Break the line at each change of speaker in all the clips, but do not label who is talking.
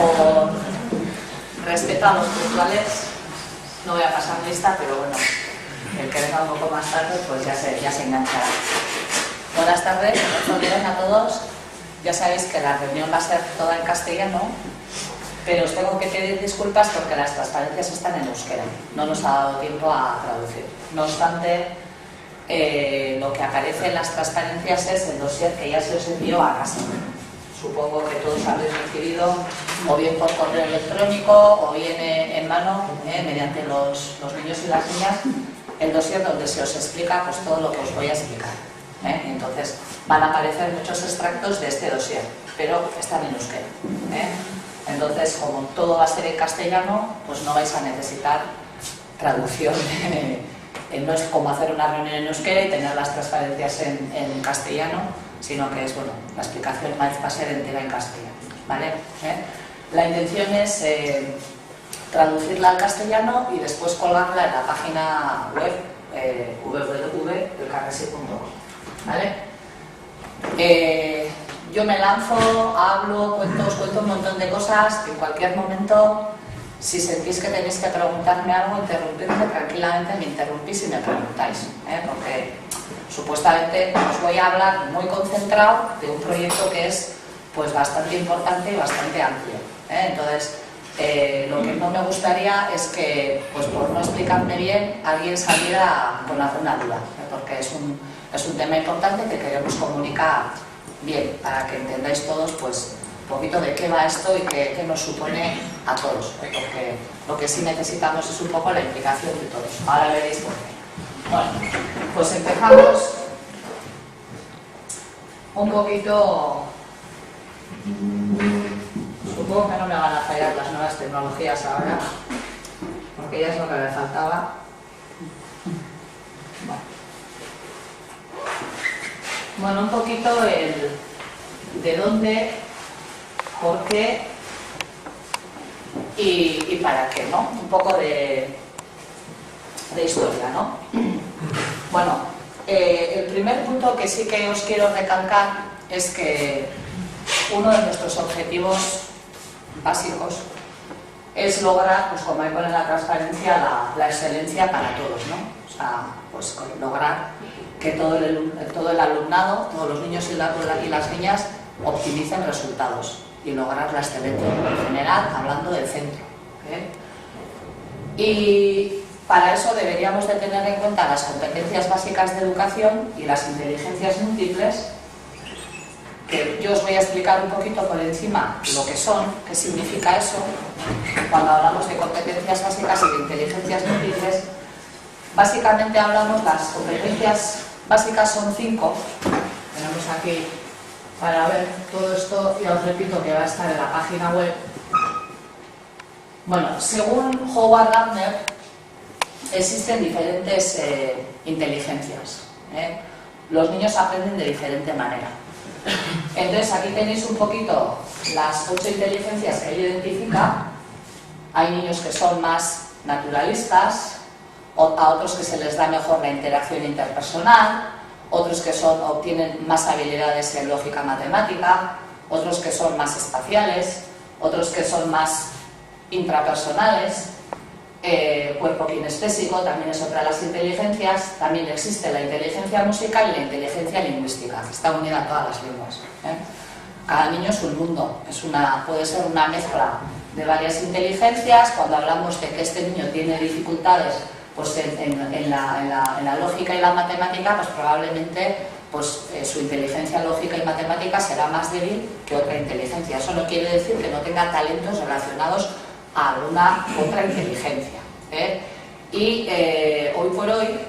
Por respeto a los puntuales, no voy a pasar lista, pero bueno, el que venga un poco más tarde, pues ya se enganchará. Buenas tardes, buenos días a todos. Ya sabéis que la reunión va a ser toda en castellano, pero os tengo que pedir disculpas porque las transparencias están en euskera. No nos ha dado tiempo a traducir. No obstante, lo que aparece en las transparencias es el dossier que ya se os envió a casa. Supongo que todos habéis recibido, o bien por correo electrónico, o bien en mano, mediante los niños y las niñas, el dossier donde se os explica pues, todo lo que os voy a explicar. Entonces, van a aparecer muchos extractos de este dossier, pero están en euskera. Entonces, como todo va a ser en castellano, pues no vais a necesitar traducción. No es como hacer una reunión en euskera y tener las transparencias en castellano, sino que es, bueno, la explicación va a ser entera en castellano, ¿vale? La intención es traducirla al castellano y después colgarla en la página web www.elcarresi.com, ¿vale? Yo me lanzo, hablo, os cuento un montón de cosas. En cualquier momento, si sentís que tenéis que preguntarme algo, interrumpirme tranquilamente, me interrumpís y me preguntáis, porque supuestamente os voy a hablar muy concentrado de un proyecto que es pues bastante importante y bastante amplio. Entonces, lo que no me gustaría es que, pues por no explicarme bien, alguien saliera con alguna duda, porque es un tema importante que queremos comunicar bien, para que entendáis todos pues un poquito de qué va esto y qué nos supone a todos, porque lo que sí necesitamos es un poco la implicación de todos. Ahora veréis por qué. Bueno, pues empezamos un poquito. Supongo que no me van a fallar las nuevas tecnologías ahora, porque ya es lo que me faltaba. Bueno, un poquito el de dónde, por qué y para qué, ¿no? Un poco de historia, ¿no? Bueno, el primer punto que sí que os quiero recalcar es que uno de nuestros objetivos básicos es lograr, pues como hay en la transparencia, la excelencia para todos, ¿no? O sea, pues lograr que todo el alumnado, todos los niños y las niñas optimicen resultados y lograr la excelencia en general, hablando del centro. Y para eso deberíamos de tener en cuenta las competencias básicas de educación y las inteligencias múltiples, que yo os voy a explicar un poquito por encima lo que son, qué significa eso. Cuando hablamos de competencias básicas y de inteligencias múltiples, básicamente hablamos, las competencias básicas son 5. Tenemos aquí para ver todo esto, ya os repito que va a estar en la página web. Bueno, según Howard Gardner, existen diferentes inteligencias. Los niños aprenden de diferente manera. Entonces aquí tenéis un poquito las 8 inteligencias que él identifica. Hay niños que son más naturalistas, a otros que se les da mejor la interacción interpersonal, otros que obtienen más habilidades en lógica matemática, otros que son más espaciales, otros que son más intrapersonales, cuerpo kinestésico también es otra de las inteligencias. También existe la inteligencia musical y la inteligencia lingüística, que está unida a todas las lenguas. Cada niño es un mundo, puede ser una mezcla de varias inteligencias. Cuando hablamos de que este niño tiene dificultades pues en la lógica y la matemática, pues probablemente pues, su inteligencia lógica y matemática será más débil que otra inteligencia. Eso no quiere decir que no tenga talentos relacionados a alguna otra inteligencia. Y hoy por hoy,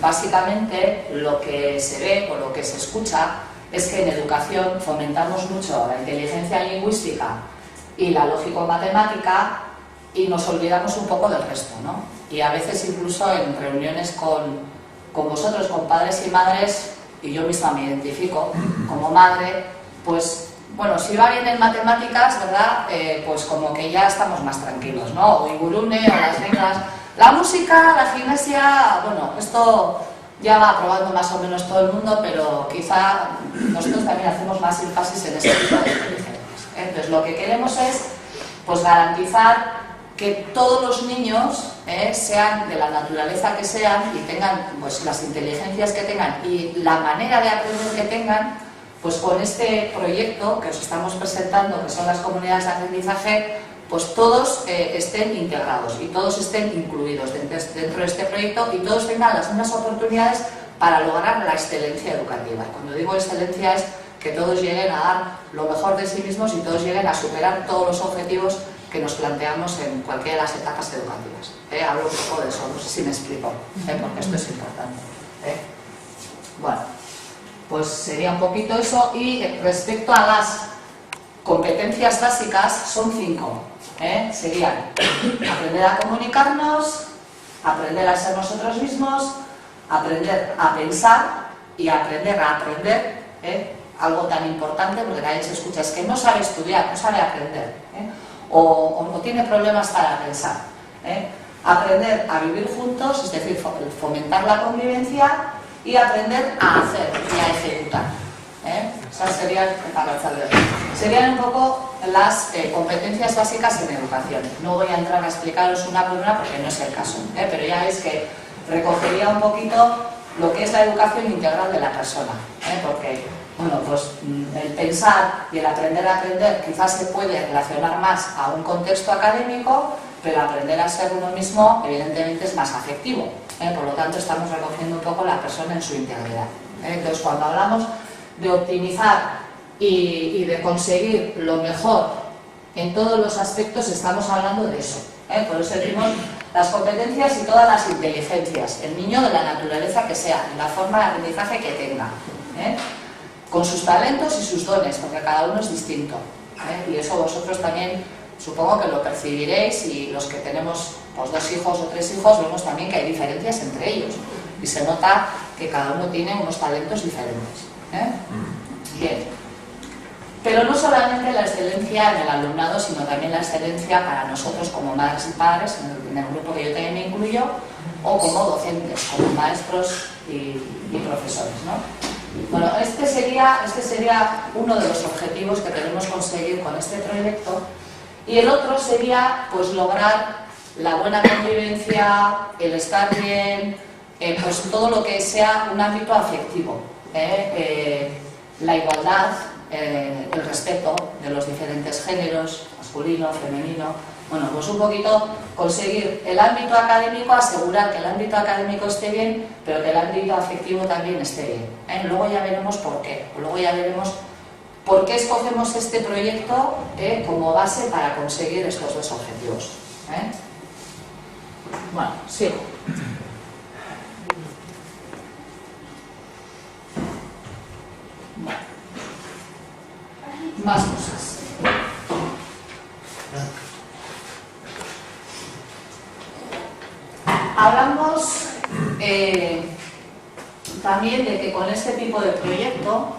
básicamente, lo que se ve o lo que se escucha es que en educación fomentamos mucho la inteligencia lingüística y la lógico-matemática y nos olvidamos un poco del resto, ¿no? Y a veces incluso en reuniones con vosotros, con padres y madres, y yo misma me identifico como madre, pues bueno, si va bien en matemáticas, ¿verdad? Pues como que ya estamos más tranquilos, ¿no? O Igurune, o las reglas. La música, la gimnasia, bueno, esto ya va aprobando más o menos todo el mundo, pero quizá nosotros también hacemos más énfasis en este tipo de inteligencias. Entonces, lo que queremos es pues garantizar que todos los niños, sean de la naturaleza que sean y tengan pues las inteligencias que tengan y la manera de aprender que tengan, pues con este proyecto que os estamos presentando, que son las comunidades de aprendizaje, pues todos estén integrados y todos estén incluidos dentro de este proyecto y todos tengan las mismas oportunidades para lograr la excelencia educativa. Cuando digo excelencia es que todos lleguen a dar lo mejor de sí mismos y todos lleguen a superar todos los objetivos que nos planteamos en cualquiera de las etapas educativas. Hablo un poco de eso, no sé si me explico, porque esto es importante. Bueno, pues sería un poquito eso. Y respecto a las competencias básicas, son 5. Serían aprender a comunicarnos, aprender a ser nosotros mismos, aprender a pensar y aprender a aprender, algo tan importante, porque nadie se escucha, es que no sabe estudiar, no sabe aprender, o tiene problemas para pensar. Aprender a vivir juntos, es decir, fomentar la convivencia y aprender a hacer y a ejecutar. Esas serían un poco las competencias básicas en educación. No voy a entrar a explicaros una por una porque no es el caso, pero ya veis que recogería un poquito lo que es la educación integral de la persona, porque bueno, pues el pensar y el aprender a aprender quizás se puede relacionar más a un contexto académico, pero aprender a ser uno mismo evidentemente es más afectivo, por lo tanto estamos recogiendo un poco la persona en su integridad. Entonces, cuando hablamos de optimizar y de conseguir lo mejor en todos los aspectos, estamos hablando de eso. Por eso decimos las competencias y todas las inteligencias, el niño de la naturaleza que sea, en la forma de aprendizaje que tenga, con sus talentos y sus dones, porque cada uno es distinto, y eso vosotros también supongo que lo percibiréis, y los que tenemos pues 2 hijos o 3 hijos vemos también que hay diferencias entre ellos y se nota que cada uno tiene unos talentos diferentes. Bien, pero no solamente la excelencia en el alumnado, sino también la excelencia para nosotros como madres y padres, en el grupo que yo también me incluyo, o como docentes, como maestros y profesores, ¿no? Bueno, este sería uno de los objetivos que queremos conseguir con este proyecto, y el otro sería pues lograr la buena convivencia, el estar bien, pues todo lo que sea un ámbito afectivo, la igualdad, el respeto de los diferentes géneros, masculino, femenino. Bueno, pues un poquito conseguir el ámbito académico, asegurar que el ámbito académico esté bien, pero que el ámbito afectivo también esté bien. Luego ya veremos por qué. Luego ya veremos por qué escogemos este proyecto como base para conseguir estos 2 objetivos. Bueno, sigo. Bueno. Más cosas. Hablamos también de que con este tipo de proyecto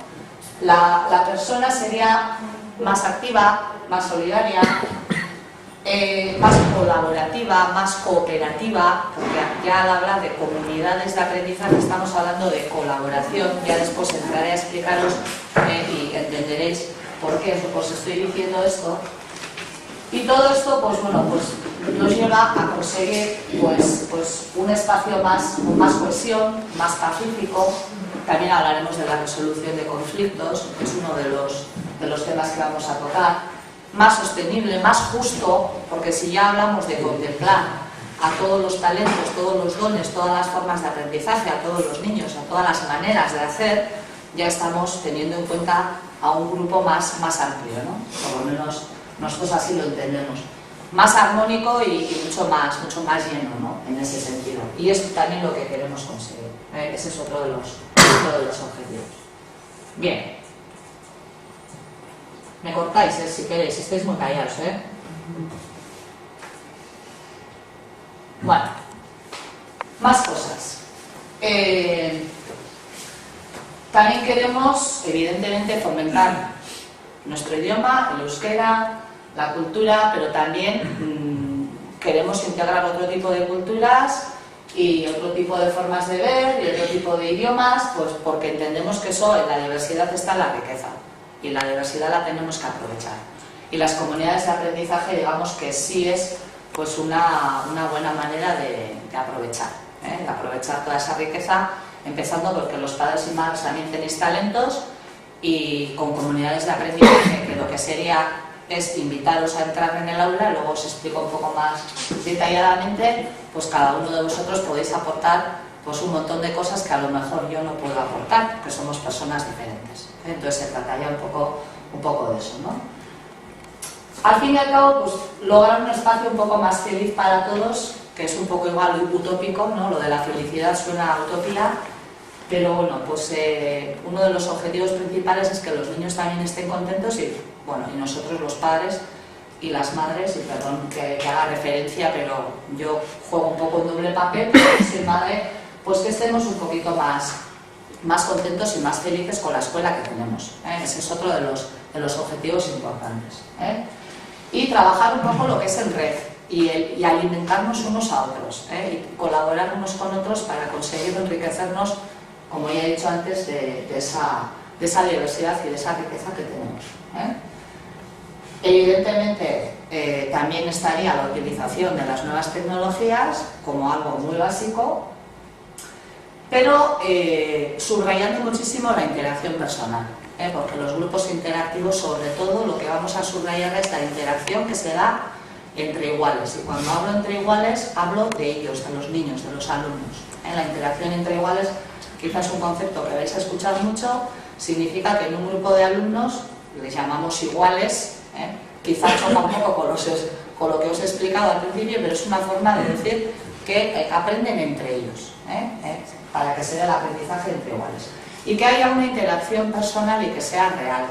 la persona sería más activa, más solidaria, más colaborativa, más cooperativa, porque ya al hablar de comunidades de aprendizaje estamos hablando de colaboración. Ya después entraré a explicaros y entenderéis por qué os estoy diciendo esto. Y todo esto, pues bueno, pues nos lleva a conseguir pues un espacio con más cohesión, más pacífico. También hablaremos de la resolución de conflictos, que es uno de los temas que vamos a tocar. Más sostenible, más justo, porque si ya hablamos de contemplar a todos los talentos, todos los dones, todas las formas de aprendizaje, a todos los niños, a todas las maneras de hacer, ya estamos teniendo en cuenta a un grupo más amplio, ¿no? Por lo menos nosotros así lo entendemos. Más armónico y mucho más lleno, ¿no? En ese sentido. Y es también lo que queremos conseguir. Ese es otro de los objetivos. Bien. Me cortáis, si queréis, estáis muy callados, Bueno, más cosas. También queremos, evidentemente, fomentar nuestro idioma, el euskera, la cultura, pero también queremos integrar otro tipo de culturas y otro tipo de formas de ver y otro tipo de idiomas, pues porque entendemos que eso, en la diversidad está la riqueza, y la diversidad la tenemos que aprovechar. y las comunidades de aprendizaje, digamos que sí es pues una buena manera de aprovechar, de aprovechar toda esa riqueza, empezando porque los padres y madres también tenéis talentos, y con comunidades de aprendizaje, que lo que sería es invitaros a entrar en el aula, luego os explico un poco más detalladamente, pues cada uno de vosotros podéis aportar pues un montón de cosas que a lo mejor yo no puedo aportar, porque somos personas diferentes. Entonces se trata ya un poco de eso, ¿no? Al fin y al cabo, pues lograr un espacio un poco más feliz para todos, que es un poco igual utópico, ¿no? Lo de la felicidad suena a utopía, pero bueno, pues uno de los objetivos principales es que los niños también estén contentos y, bueno, y nosotros los padres y las madres, y perdón que haga referencia, pero yo juego un poco en doble papel, porque soy madre, pues que estemos un poquito más contentos y más felices con la escuela que tenemos. Ese es otro de los objetivos importantes. Y trabajar un poco lo que es el red y alimentarnos unos a otros, y colaborar unos con otros para conseguir enriquecernos, como ya he dicho antes, de esa diversidad y de esa riqueza que tenemos. Evidentemente, también estaría la utilización de las nuevas tecnologías como algo muy básico, pero subrayando muchísimo la interacción personal, porque los grupos interactivos, sobre todo, lo que vamos a subrayar es la interacción que se da entre iguales. Y cuando hablo entre iguales, hablo de ellos, de los niños, de los alumnos. La interacción entre iguales, quizás un concepto que vais a escuchar mucho, significa que en un grupo de alumnos, les llamamos iguales, quizás choca un poco con lo que os he explicado al principio, pero es una forma de decir que aprenden entre ellos, para que se dé el aprendizaje entre iguales. Y que haya una interacción personal y que sea real,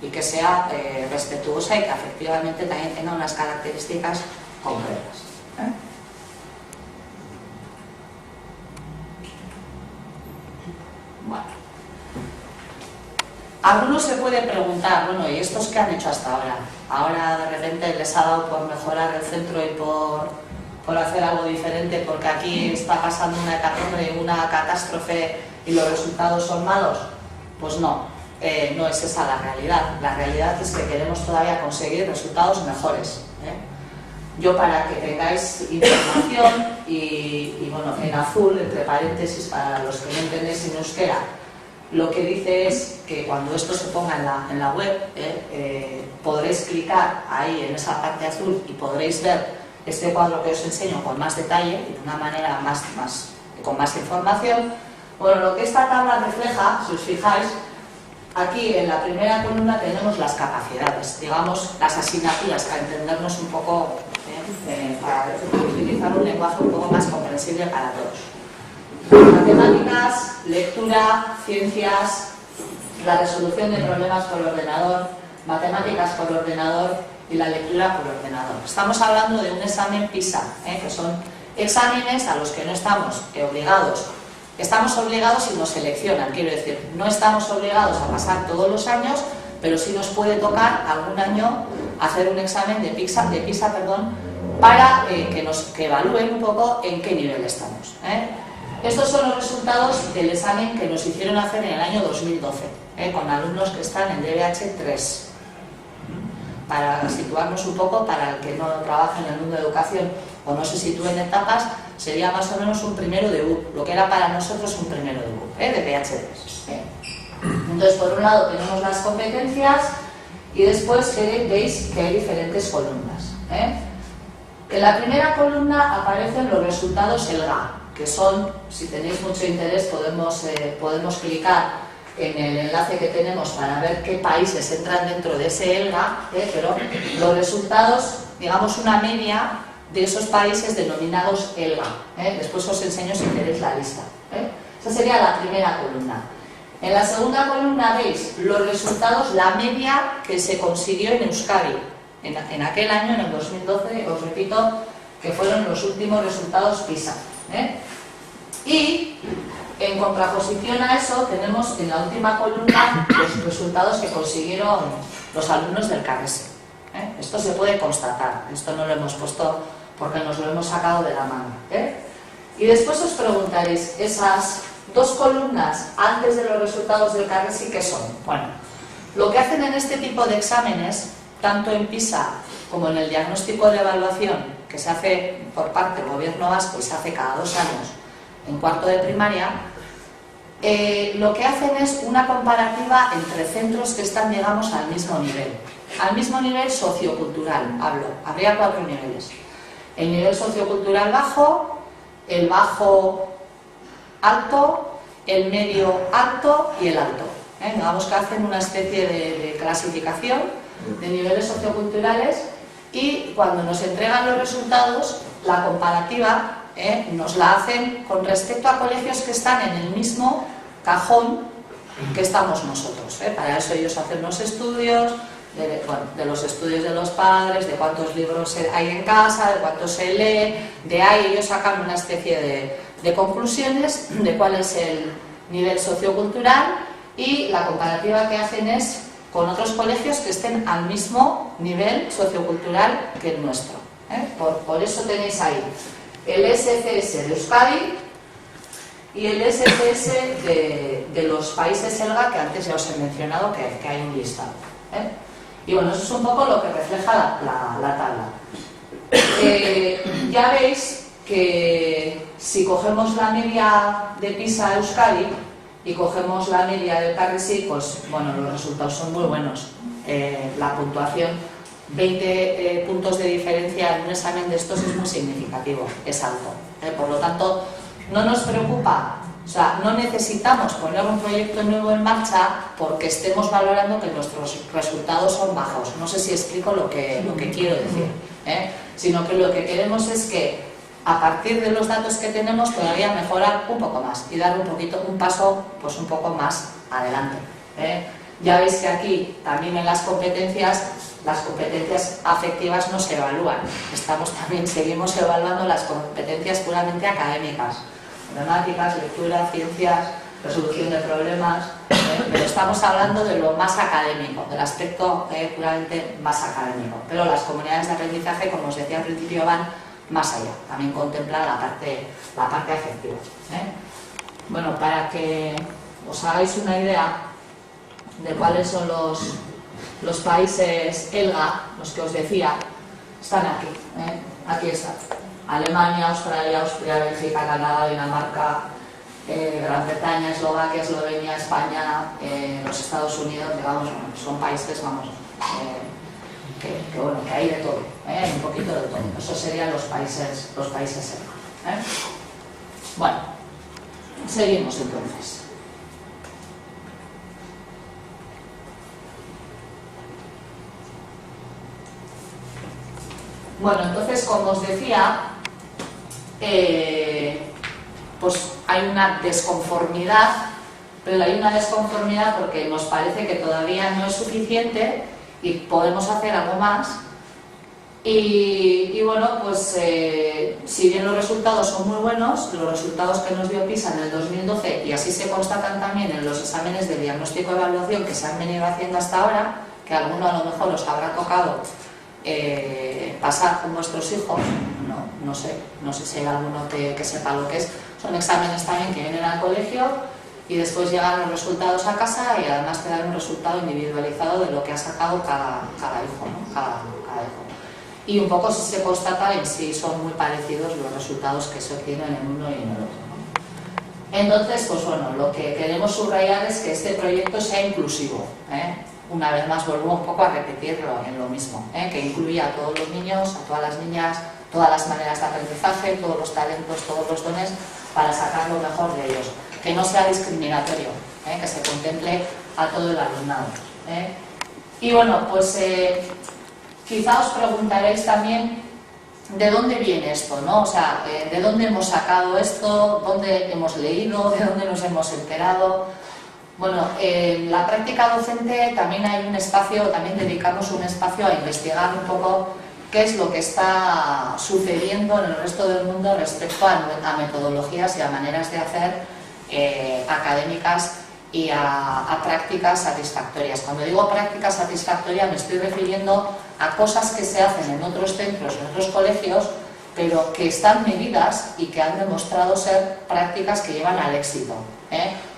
y que sea respetuosa y que efectivamente también tenga unas características concretas. Bueno. Algunos se puede preguntar, bueno, ¿y estos qué han hecho hasta ahora? Ahora de repente les ha dado por mejorar el centro y por hacer algo diferente porque aquí está pasando una hecatombe, una catástrofe y los resultados son malos. Pues no, no es esa la realidad. La realidad es que queremos todavía conseguir resultados mejores. Yo, para que tengáis información, y bueno, en azul, entre paréntesis, para los que no entendéis en euskera, lo que dice es que cuando esto se ponga en la web, podréis clicar ahí en esa parte azul y podréis ver este cuadro que os enseño con más detalle y de una manera con más información. Bueno, lo que esta tabla refleja, si os fijáis, aquí en la primera columna tenemos las capacidades, digamos, las asignaturas, para entendernos un poco, para utilizar un lenguaje un poco más comprensible para todos. Matemáticas, lectura, ciencias, la resolución de problemas por ordenador, matemáticas por ordenador y la lectura por ordenador. Estamos hablando de un examen PISA, que son exámenes a los que no estamos obligados. Estamos obligados si nos seleccionan, quiero decir, no estamos obligados a pasar todos los años, pero sí nos puede tocar algún año hacer un examen de PISA, para que evalúen un poco en qué nivel estamos. Estos son los resultados del examen que nos hicieron hacer en el año 2012, con alumnos que están en DBH 3. Para situarnos un poco, para el que no trabaja en el mundo de educación o no se sitúe en etapas, sería más o menos un primero de U, lo que era para nosotros un primero de U, de PH3. Entonces, por un lado tenemos las competencias y después veis que hay diferentes columnas. En la primera columna aparecen los resultados ELGA, que son, si tenéis mucho interés, podemos clicar en el enlace que tenemos para ver qué países entran dentro de ese ELGA, pero los resultados, digamos, una media de esos países denominados ELGA. Después os enseño si queréis la lista. Esa sería la primera columna. En la segunda columna veis los resultados, la media que se consiguió en Euskadi en aquel año, en el 2012, os repito, que fueron los últimos resultados PISA. Y en contraposición a eso tenemos en la última columna los resultados que consiguieron los alumnos del CARESE. Esto se puede constatar, esto no lo hemos puesto porque nos lo hemos sacado de la mano. Y después os preguntaréis, esas dos columnas antes de los resultados del CARESE, ¿qué son? Bueno, lo que hacen en este tipo de exámenes tanto en PISA como en el diagnóstico de evaluación que se hace por parte del gobierno vasco y se hace cada 2 años en cuarto de primaria, lo que hacen es una comparativa entre centros que están, digamos, al mismo nivel sociocultural, hablo. Habría 4 niveles. El nivel sociocultural bajo, el bajo alto, el medio alto y el alto. Digamos que hacen una especie de clasificación de niveles socioculturales y cuando nos entregan los resultados, la comparativa nos la hacen con respecto a colegios que están en el mismo cajón que estamos nosotros. Para eso ellos hacen los estudios, de los estudios de los padres, de cuántos libros hay en casa, de cuánto se lee, de ahí ellos sacan una especie de conclusiones de cuál es el nivel sociocultural y la comparativa que hacen es con otros colegios que estén al mismo nivel sociocultural que el nuestro. Por eso tenéis ahí el SCS de Euskadi y el SCS de los países ELGA, que antes ya os he mencionado que hay un listado. Y bueno, eso es un poco lo que refleja la tabla. Ya veis que si cogemos la media de PISA Euskadi y cogemos la media del CARRESI, pues bueno, los resultados son muy buenos. La puntuación, 20 puntos de diferencia en un examen de estos es muy significativo, es alto. Por lo tanto, no nos preocupa, o sea, no necesitamos poner un proyecto nuevo en marcha porque estemos valorando que nuestros resultados son bajos. No sé si explico lo que quiero decir, sino que lo que queremos es que a partir de los datos que tenemos todavía mejorar un poco más y dar un paso pues un poco más adelante. Ya veis que aquí también en las competencias afectivas no se evalúan. Seguimos evaluando las competencias puramente académicas, matemáticas, lectura, ciencias, resolución de problemas, pero estamos hablando de lo más académico, del aspecto puramente más académico. Pero las comunidades de aprendizaje, como os decía al principio, van más allá, también contemplan la parte afectiva. Bueno, para que os hagáis una idea de cuáles son los países ELGA, los que os decía, están aquí. Aquí están: Alemania, Australia, Austria, Bélgica, Canadá, Dinamarca, Gran Bretaña, Eslovaquia, Eslovenia, España, los Estados Unidos. Digamos, son países, que hay de todo, un poquito de todo. Esos serían los países ELGA. Bueno, seguimos entonces. Bueno, entonces, como os decía, pues hay una desconformidad, pero hay una desconformidad porque nos parece que todavía no es suficiente y podemos hacer algo más. Y bueno, pues si bien los resultados son muy buenos, los resultados que nos dio PISA en el 2012, y así se constatan también en los exámenes de diagnóstico y evaluación que se han venido haciendo hasta ahora, que alguno a lo mejor os habrá tocado pasar con vuestros hijos, no sé si hay alguno que sepa lo que es. Son exámenes también que vienen al colegio y después llegan los resultados a casa y además te dan un resultado individualizado de lo que ha sacado cada hijo, ¿no? Cada hijo. Y un poco si se constata en sí son muy parecidos los resultados que se obtienen en uno y en el otro, ¿no? Entonces, pues bueno, lo que queremos subrayar es que este proyecto sea inclusivo, Una vez más vuelvo un poco a repetirlo en lo mismo, que incluya a todos los niños, a todas las niñas, todas las maneras de aprendizaje, todos los talentos, todos los dones, para sacar lo mejor de ellos. Que no sea discriminatorio, que se contemple a todo el alumnado. Y bueno, pues quizá os preguntaréis también de dónde viene esto, ¿no? O sea, de dónde hemos sacado esto, dónde hemos leído, de dónde nos hemos enterado. Bueno, en la práctica docente también hay un espacio, también dedicamos un espacio a investigar un poco qué es lo que está sucediendo en el resto del mundo respecto a metodologías y a maneras de hacer académicas y a prácticas satisfactorias. Cuando digo prácticas satisfactorias me estoy refiriendo a cosas que se hacen en otros centros, en otros colegios, pero que están medidas y que han demostrado ser prácticas que llevan al éxito.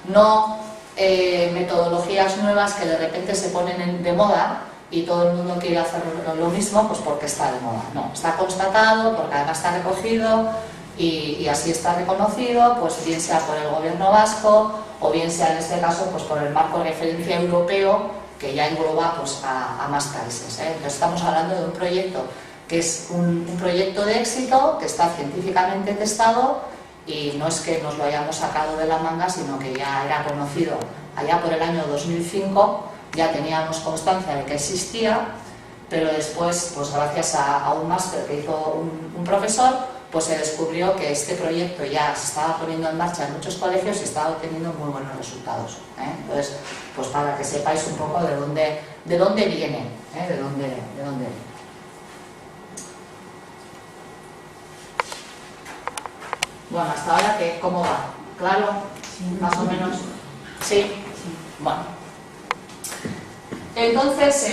No metodologías nuevas que de repente se ponen de moda y todo el mundo quiere hacer lo mismo, pues porque está de moda. No, está constatado, porque además está recogido y así está reconocido, pues bien sea por el gobierno vasco o bien sea en este caso pues por el marco de referencia europeo que ya engloba pues a más países. Entonces estamos hablando de un proyecto que es un proyecto de éxito, que está científicamente testado y no es que nos lo hayamos sacado de la manga, sino que ya era conocido allá por el año 2005, ya teníamos constancia de que existía, pero después, pues gracias a un máster que hizo un profesor, pues se descubrió que este proyecto ya se estaba poniendo en marcha en muchos colegios y estaba obteniendo muy buenos resultados. Entonces, pues para que sepáis un poco de dónde viene, de dónde viene. Bueno, hasta ahora, ¿cómo va? ¿Claro? Sí, más o menos. ¿Sí? Bueno. Entonces,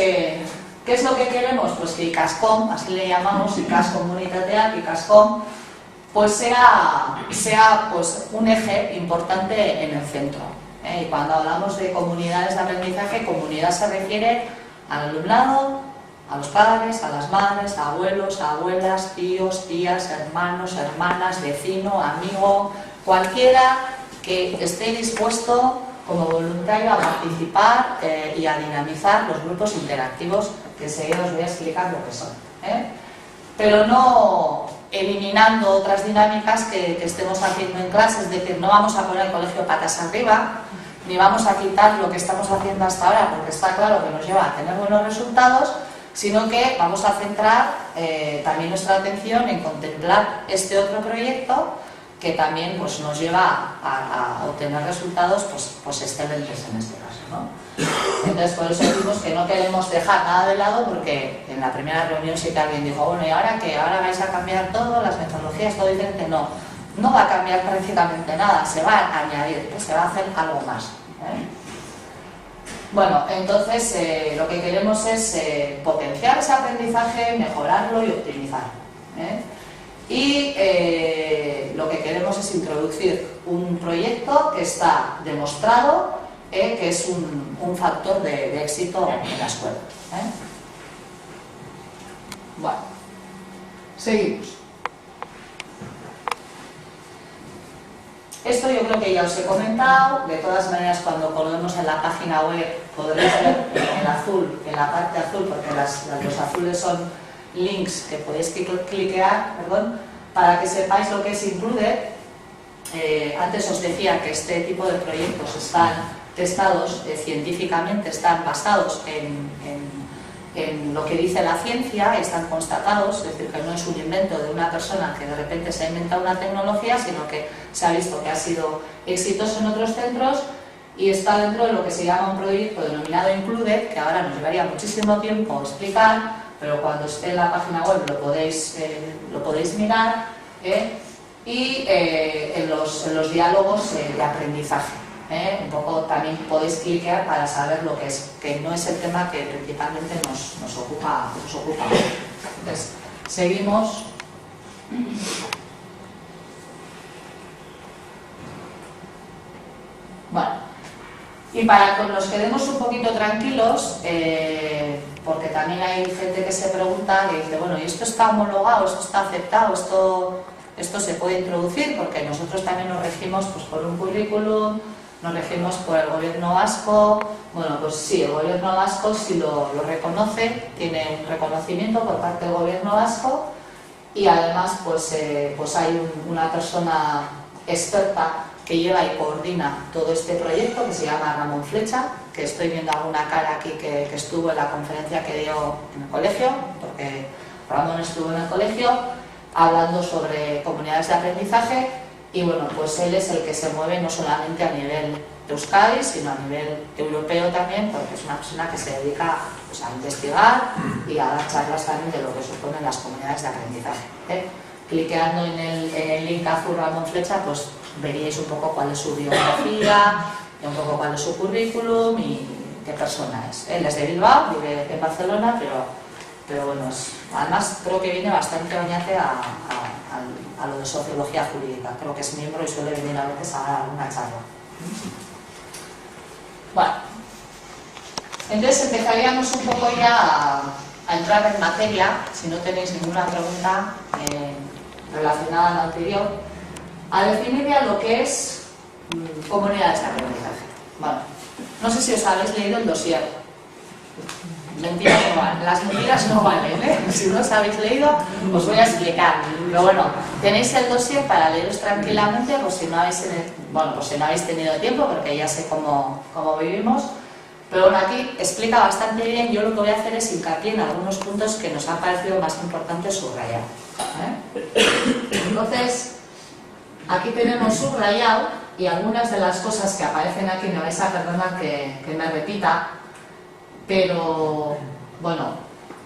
¿qué es lo que queremos? Pues que ICASCOM, así le llamamos, ICAS Comunitateak, ICASCOM, pues sea pues, un eje importante en el centro. Y cuando hablamos de comunidades de aprendizaje, comunidad se refiere al alumnado, a los padres, a las madres, a abuelos, a abuelas, tíos, tías, hermanos, hermanas, vecino, amigo, cualquiera que esté dispuesto como voluntario a participar y a dinamizar los grupos interactivos que enseguida os voy a explicar lo que son. Pero no eliminando otras dinámicas que estemos haciendo en clase, es decir, no vamos a poner el colegio patas arriba, ni vamos a quitar lo que estamos haciendo hasta ahora, porque está claro que nos lleva a tener buenos resultados, sino que vamos a centrar también nuestra atención en contemplar este otro proyecto que también pues, nos lleva a obtener resultados pues excelentes en este caso, ¿no? Entonces por eso decimos que no queremos dejar nada de lado, porque en la primera reunión sí que alguien dijo, bueno, ¿y ahora qué? ¿Ahora vais a cambiar todo? ¿Las metodologías? ¿Todo diferente? No va a cambiar prácticamente nada, se va a añadir, se va a hacer algo más. Bueno, entonces lo que queremos es potenciar ese aprendizaje, mejorarlo y optimizar. Y lo que queremos es introducir un proyecto que está demostrado que es un factor de éxito en la escuela. Bueno, seguimos. Esto yo creo que ya os he comentado. De todas maneras, cuando colguemos en la página web podréis ver en azul, en la parte azul, porque los azules son links que podéis cliquear, para que sepáis lo que es Included. Antes os decía que este tipo de proyectos están testados científicamente, están basados en lo que dice la ciencia, están constatados, es decir, que no es un invento de una persona que de repente se ha inventado una tecnología, sino que se ha visto que ha sido exitoso en otros centros y está dentro de lo que se llama un proyecto denominado Included, que ahora nos llevaría muchísimo tiempo explicar, pero cuando esté en la página web lo podéis mirar, y en los diálogos de aprendizaje. Un poco también podéis cliquear para saber lo que es, que no es el tema que principalmente nos ocupa. Entonces, seguimos. Bueno, y para que nos quedemos un poquito tranquilos, porque también hay gente que se pregunta, que dice, bueno, ¿y esto está homologado, esto está aceptado, esto se puede introducir? Porque nosotros también nos regimos pues, por un currículum, nos regimos por el gobierno vasco. Bueno, pues sí, el gobierno vasco sí lo reconoce, tiene un reconocimiento por parte del gobierno vasco, y además pues hay una persona experta que lleva y coordina todo este proyecto, que se llama Ramón Flecha, que estoy viendo alguna cara aquí que estuvo en la conferencia que dio en el colegio, porque Ramón estuvo en el colegio hablando sobre comunidades de aprendizaje. Y bueno, pues él es el que se mueve no solamente a nivel de Euskadi, sino a nivel europeo también, porque es una persona que se dedica pues, a investigar y a dar charlas también de lo que suponen las comunidades de aprendizaje. Cliqueando en el link azul Ramón Flecha, pues veríais un poco cuál es su biografía, y un poco cuál es su currículum y qué persona es. Él es de Bilbao, vive en Barcelona, pero bueno, además creo que viene bastante bañate a lo de sociología jurídica. Creo que es miembro y suele venir a veces a dar una charla. Bueno, Entonces empezaríamos un poco ya a entrar en materia, si no tenéis ninguna pregunta relacionada a la anterior, a definir ya lo que es comunidades de aprendizaje. Bueno, no sé si os habéis leído el dossier. Mentiras no valen, las mentiras no valen, ¿eh? Si no os habéis leído, os voy a explicar. Pero bueno, tenéis el dossier para leeros tranquilamente, pues si no habéis tenido tiempo, porque ya sé cómo vivimos. Pero bueno, aquí explica bastante bien. Yo lo que voy a hacer es hincapié en algunos puntos que nos han parecido más importantes subrayar. Entonces, aquí tenemos subrayado, y algunas de las cosas que aparecen aquí, me vais a perdonar que me repita, pero bueno,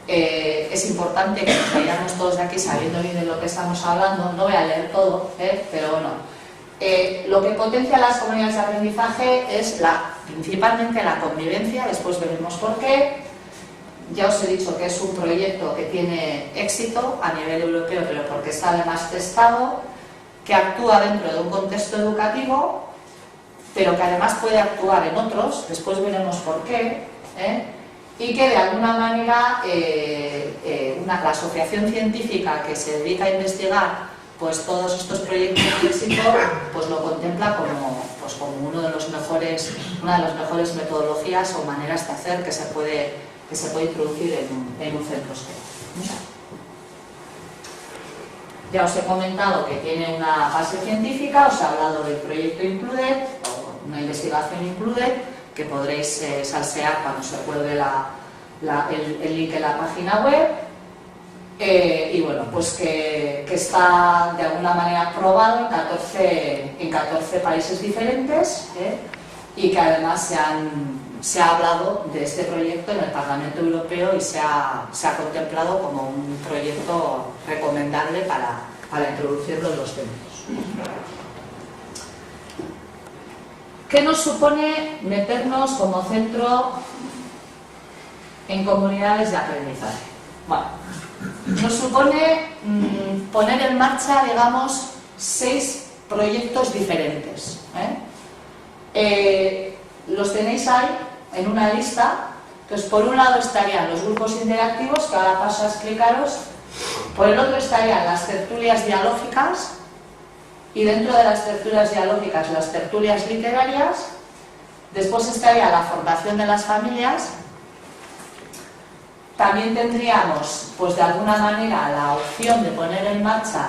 es importante que nos vayamos todos de aquí sabiendo bien de lo que estamos hablando. No voy a leer todo, pero bueno, lo que potencia las comunidades de aprendizaje es principalmente la convivencia. Después veremos por qué. Ya os he dicho que es un proyecto que tiene éxito a nivel europeo, pero porque está además testado, que actúa dentro de un contexto educativo, pero que además puede actuar en otros. Después veremos por qué. Y que de alguna manera la asociación científica que se dedica a investigar pues todos estos proyectos de éxito, pues lo contempla como una de las mejores metodologías o maneras de hacer que se puede introducir en un centro escolar. Ya os he comentado que tiene una base científica, os he hablado del proyecto Included, o una investigación Included, que podréis salsear cuando se cuelgue el link en la página web, y bueno, pues que está de alguna manera probado en 14 países diferentes, y que además se ha hablado de este proyecto en el Parlamento Europeo y se ha contemplado como un proyecto recomendable para introducirlo en los centros. ¿Qué nos supone meternos como centro en comunidades de aprendizaje? Bueno, nos supone poner en marcha, digamos, 6 proyectos diferentes. Los tenéis ahí en una lista. Entonces, por un lado estarían los grupos interactivos, que ahora paso a explicaros. Por el otro estarían las tertulias dialógicas. Y dentro de las tertulias dialógicas, las tertulias literarias. Después estaría la formación de las familias. También tendríamos, pues de alguna manera, la opción de poner en marcha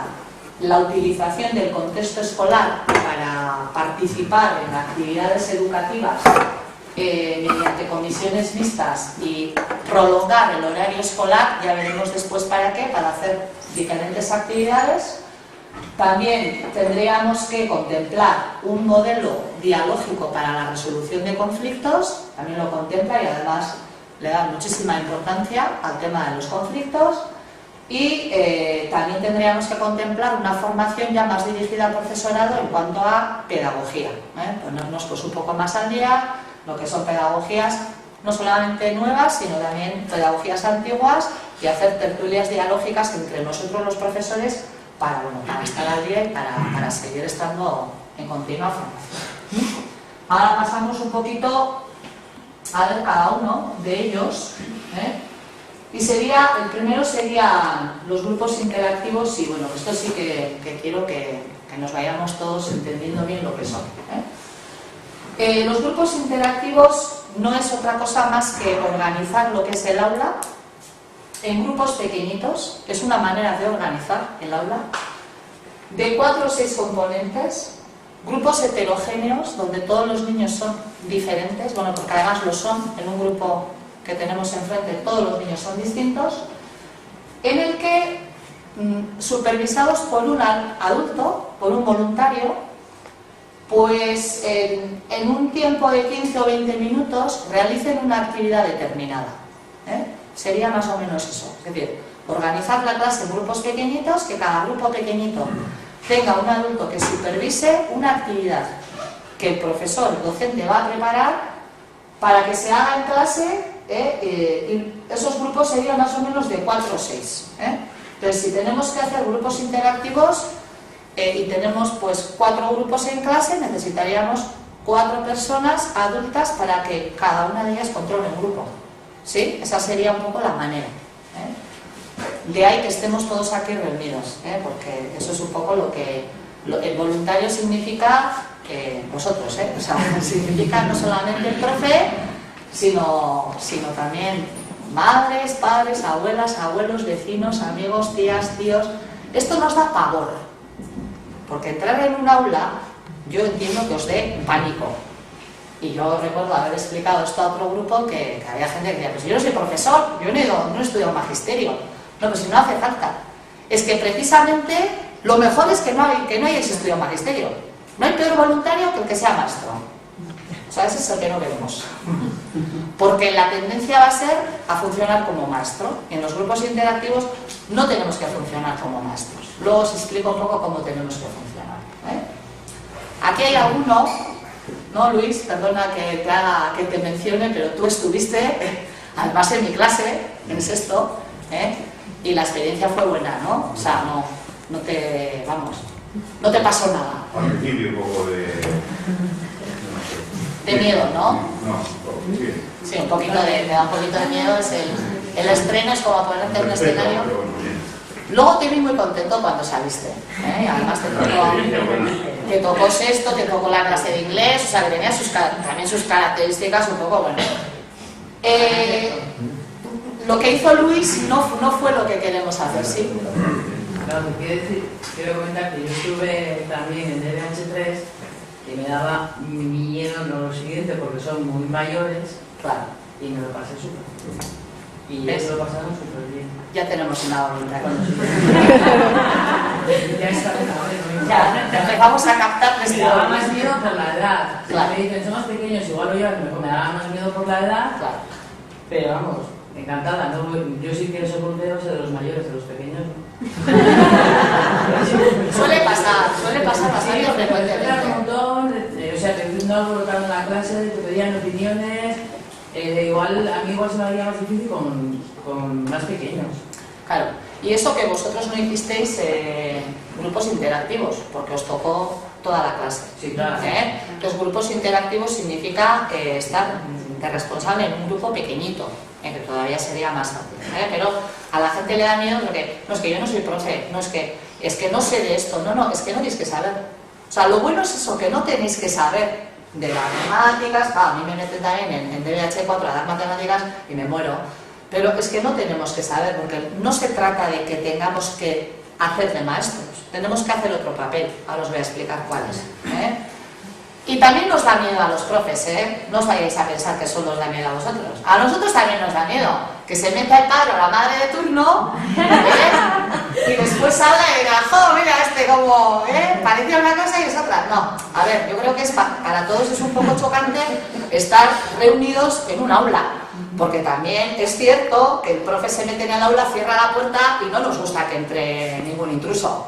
la utilización del contexto escolar para participar en actividades educativas mediante comisiones mixtas y prolongar el horario escolar. Ya veremos después para qué, para hacer diferentes actividades. También tendríamos que contemplar un modelo dialógico para la resolución de conflictos, también lo contempla y además le da muchísima importancia al tema de los conflictos. Y también tendríamos que contemplar una formación ya más dirigida al profesorado en cuanto a pedagogía, ponernos pues un poco más al día, lo que son pedagogías no solamente nuevas, sino también pedagogías antiguas, y hacer tertulias dialógicas entre nosotros los profesores para estar al día y para seguir estando en continua formación. Ahora pasamos un poquito a ver cada uno de ellos, y el primero sería los grupos interactivos. Y bueno, esto sí que quiero que nos vayamos todos entendiendo bien lo que son. Los grupos interactivos no es otra cosa más que organizar lo que es el aula en grupos pequeñitos. Es una manera de organizar el aula de 4 o 6 componentes, grupos heterogéneos donde todos los niños son diferentes, bueno, porque además lo son. En un grupo que tenemos enfrente todos los niños son distintos, en el que supervisados por un adulto, por un voluntario, pues en un tiempo de 15 o 20 minutos realicen una actividad determinada. Sería más o menos eso, es decir, organizar la clase en grupos pequeñitos, que cada grupo pequeñito tenga un adulto que supervise una actividad que el profesor, el docente, va a preparar para que se haga en clase, y esos grupos serían más o menos de 4 o 6. Entonces, si tenemos que hacer grupos interactivos y tenemos pues 4 grupos en clase, necesitaríamos 4 personas adultas para que cada una de ellas controle un grupo. ¿Sí? Esa sería un poco la manera. De ahí que estemos todos aquí reunidos, porque eso es un poco lo que el voluntario significa, vosotros, o sea, significa no solamente el profe, sino también madres, padres, abuelas, abuelos, vecinos, amigos, tías, tíos. Esto nos da pavor, porque entrar en un aula, yo entiendo que os dé pánico. Y yo recuerdo haber explicado esto a otro grupo que había gente que decía, pues yo no soy profesor, yo no he estudiado magisterio. No, pues si no hace falta. Es que precisamente lo mejor es que no hayáis estudiado magisterio. No hay peor voluntario que el que sea maestro. O sea, ese es el que no queremos. Porque la tendencia va a ser a funcionar como maestro. En los grupos interactivos no tenemos que funcionar como maestros. Luego os explico un poco cómo tenemos que funcionar. Aquí hay alguno, ¿no, Luis? Perdona que te mencione, pero tú estuviste, además en mi clase, en sexto, y la experiencia fue buena, ¿no? O sea, no te pasó nada.
Al principio un poco
de miedo, ¿no?
No, sí.
Sí, un poquito me da un poquito de miedo, es el estreno, es como ponerte en un escenario. Luego te vi muy contento cuando saliste, y además te tocó sexto, te tocó la clase de inglés, o sea, que tenía también sus características un poco, bueno. Lo que hizo Luis no fue lo que queremos hacer, ¿sí?
Claro, quiero comentar que yo estuve también en DBH3, que me daba miedo, no lo siguiente, porque son muy mayores,
Claro.
y me lo pasé súper bien. Y
¿Ves?
eso lo pasaron súper bien.
Ya tenemos una voluntad.
Ya está, ¿no?
Ya empezamos a captar
Me daba más
esto.
miedo por la edad.
Claro.
Me dicen, somos pequeños, igual lo llevan, me daba más miedo por la edad,
Claro.
pero vamos, encantada. ¿No? Yo sí quiero ser voluntario de los mayores, de los pequeños, ¿no?
Suele pasar bastante
un
frecuentemente.
montón, o sea, te no colocando en la clase, te pedían opiniones, igual, a mí igual se me haría más difícil con más pequeños.
Claro. Y eso que vosotros no hicisteis grupos interactivos, porque os tocó toda la clase.
Sí, claro.
Los grupos interactivos significa estar de responsable en un grupo pequeñito, que todavía sería más fácil. Pero a la gente le da miedo porque no es que yo no soy profe, no es que no sé de esto, no, es que no tenéis que saber. O sea, lo bueno es eso, que no tenéis que saber de las matemáticas. A mí me meten también en DBH4 a dar matemáticas y me muero. Pero es que no tenemos que saber, porque no se trata de que tengamos que hacer de maestros, tenemos que hacer otro papel. Ahora os voy a explicar cuál es. Y también nos da miedo a los profes, no os vayáis a pensar que solo os da miedo a vosotros. A nosotros también nos da miedo que se meta el padre o la madre de turno, y después salga y diga, jo, mira como, parece una cosa y es otra. No, a ver, yo creo que para todos es un poco chocante estar reunidos en un aula, porque también es cierto que el profe se mete en el aula, cierra la puerta y no nos gusta que entre ningún intruso.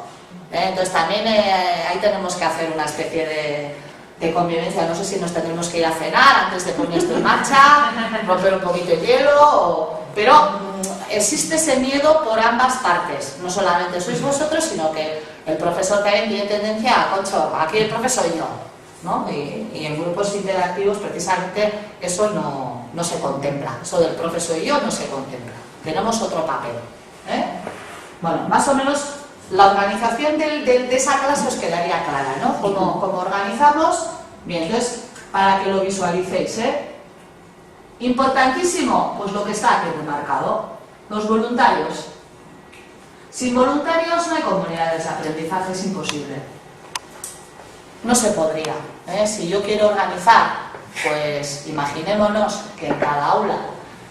Entonces también ahí tenemos que hacer una especie de convivencia. No sé si nos tendremos que ir a cenar antes de poner esto en marcha, romper un poquito el hielo, pero existe ese miedo por ambas partes. No solamente sois vosotros, sino que el profesor también tiene tendencia a, concho, aquí el profesor soy yo, ¿no? Y en grupos interactivos precisamente eso no se contempla. Eso del profesor y yo no se contempla. Tenemos otro papel. Bueno, más o menos la organización de esa clase os quedaría clara, ¿no? Como organizamos. Bien, entonces, para que lo visualicéis, importantísimo, pues lo que está aquí remarcado, los voluntarios. Sin voluntarios no hay comunidades de aprendizaje, es imposible. No se podría. Si yo quiero organizar, pues imaginémonos que en cada aula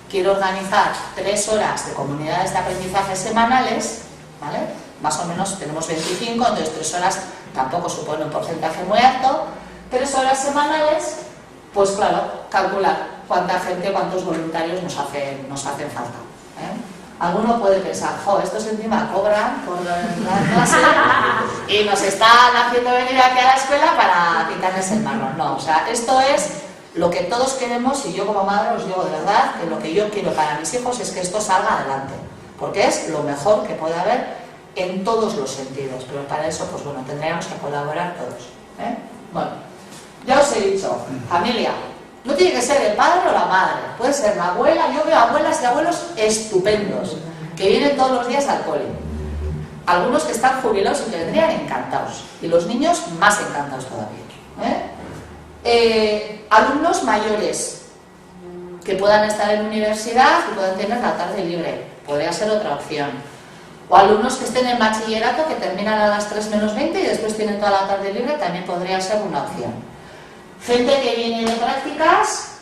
quiero organizar 3 horas de comunidades de aprendizaje semanales, ¿vale? Más o menos tenemos 25, entonces 3 horas tampoco supone un porcentaje muy alto. 3 horas semanales, pues claro, calcular cuánta gente, cuántos voluntarios nos hacen falta. Alguno puede pensar, jo, estos encima cobran por la clase y nos están haciendo venir aquí a la escuela para quitarles el marrón. No, o sea, esto es lo que todos queremos, y yo como madre os digo de verdad que lo que yo quiero para mis hijos es que esto salga adelante, porque es lo mejor que puede haber en todos los sentidos, pero para eso, pues bueno, tendríamos que colaborar todos. Bueno, Ya os he dicho, familia, no tiene que ser el padre o la madre, puede ser la abuela. Yo veo abuelas y abuelos estupendos, que vienen todos los días al cole. Algunos que están jubilados y que vendrían encantados, y los niños más encantados todavía. Alumnos mayores que puedan estar en universidad y puedan tener la tarde libre, podría ser otra opción. O alumnos que estén en bachillerato que terminan a las 3 menos 20 y después tienen toda la tarde libre, también podría ser una opción. Gente que viene de prácticas,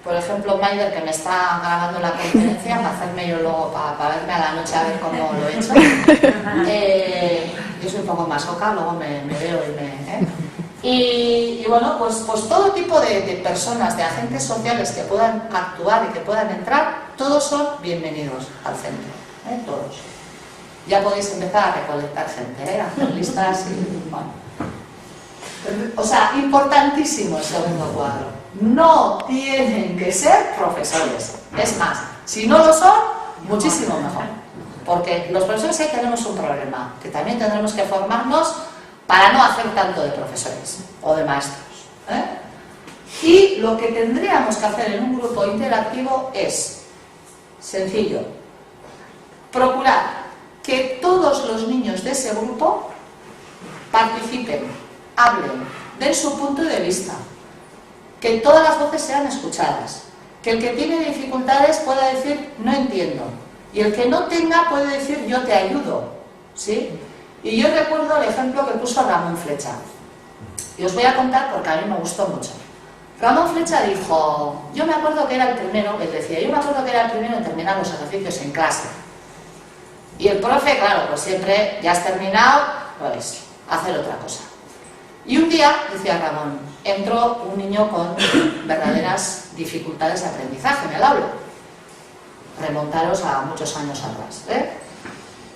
por ejemplo Maider, que me está grabando la conferencia para hacerme yo luego, para verme a la noche a ver cómo lo he hecho. Yo soy un poco masoca, luego me veo y bueno, pues todo tipo de personas, de agentes sociales que puedan actuar y que puedan entrar, todos son bienvenidos al centro, todos. Ya podéis empezar a recolectar gente, hacer listas y bueno. O sea, importantísimo el segundo cuadro. No tienen que ser profesores. Es más, si no lo son, muchísimo mejor. Porque los profesores ahí tenemos un problema, que también tendremos que formarnos para no hacer tanto de profesores o de maestros. Y lo que tendríamos que hacer en un grupo interactivo es sencillo: procurar que todos los niños de ese grupo participen, hablen, den su punto de vista, que todas las voces sean escuchadas, que el que tiene dificultades pueda decir no entiendo, y el que no tenga puede decir yo te ayudo, ¿sí? Y yo recuerdo el ejemplo que puso Ramón Flecha, y os voy a contar porque a mí me gustó mucho. Ramón Flecha dijo, yo me acuerdo que era el primero, él decía, yo me acuerdo que era el primero en terminar los ejercicios en clase. Y el profe, claro, pues siempre, ya has terminado, pues hacer otra cosa. Y un día, decía Ramón, entró un niño con verdaderas dificultades de aprendizaje en el aula. Remontaros a muchos años atrás,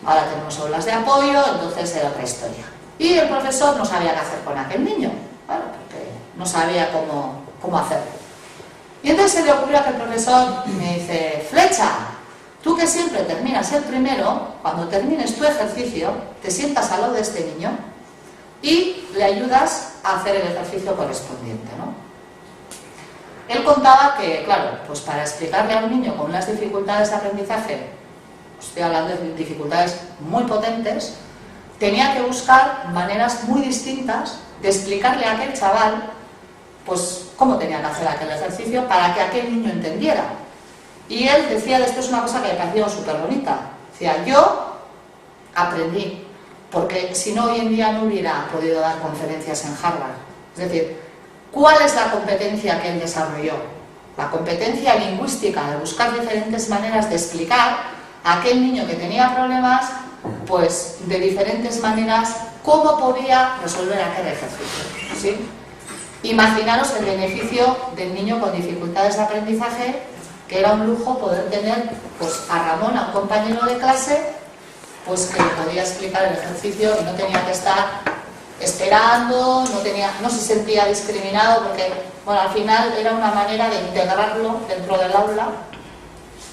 Ahora tenemos aulas de apoyo, entonces era otra historia. Y el profesor no sabía qué hacer con aquel niño, bueno, porque no sabía cómo hacerlo. Y entonces se le ocurrió a aquel profesor, me dice, Flecha, tú que siempre terminas el primero, cuando termines tu ejercicio, te sientas al lado de este niño y le ayudas a hacer el ejercicio correspondiente, ¿no? Él contaba que, claro, pues para explicarle a un niño con unas dificultades de aprendizaje, estoy hablando de dificultades muy potentes, tenía que buscar maneras muy distintas de explicarle a aquel chaval, pues, cómo tenía que hacer aquel ejercicio para que aquel niño entendiera. Y él decía después una cosa que me pareció súper bonita. Decía, yo aprendí, porque si no hoy en día no hubiera podido dar conferencias en Harvard. Es decir, ¿cuál es la competencia que él desarrolló? La competencia lingüística, de buscar diferentes maneras de explicar a aquel niño que tenía problemas, pues de diferentes maneras, cómo podía resolver aquel ejercicio, ¿sí? Imaginaros el beneficio del niño con dificultades de aprendizaje, que era un lujo poder tener pues a Ramón, a un compañero de clase, pues que le podía explicar el ejercicio y no tenía que estar esperando, no se sentía discriminado, porque bueno, al final era una manera de integrarlo dentro del aula.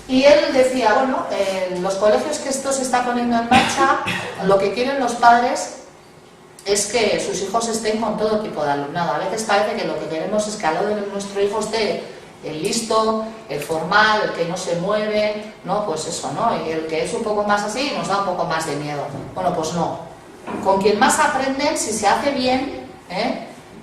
Y él decía, bueno, en los colegios que esto se está poniendo en marcha, lo que quieren los padres es que sus hijos estén con todo tipo de alumnado. A veces parece que lo que queremos es que al lado de nuestro hijo esté el listo, el formal, el que no se mueve, ¿no? Pues eso, ¿no? Y el que es un poco más así nos da un poco más de miedo. Bueno, pues no. Con quien más aprenden, si se hace bien,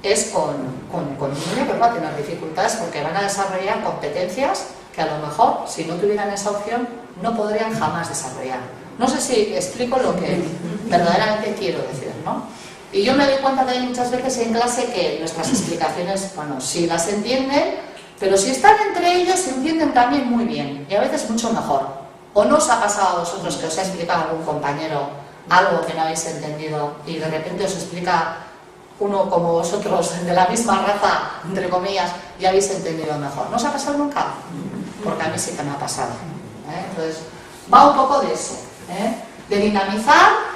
es con un niño que va a tener dificultades porque van a desarrollar competencias que a lo mejor, si no tuvieran esa opción, no podrían jamás desarrollar. No sé si explico lo que verdaderamente quiero decir, ¿no? Y yo me doy cuenta también muchas veces en clase que nuestras explicaciones, bueno, sí las entienden, pero si están entre ellos se entienden también muy bien, y a veces mucho mejor. ¿O no os ha pasado a vosotros que os ha explicado algún compañero algo que no habéis entendido y de repente os explica uno como vosotros, de la misma raza, entre comillas, y habéis entendido mejor? ¿No os ha pasado nunca? Porque a mí sí que me ha pasado. Entonces, va un poco de eso, de dinamizar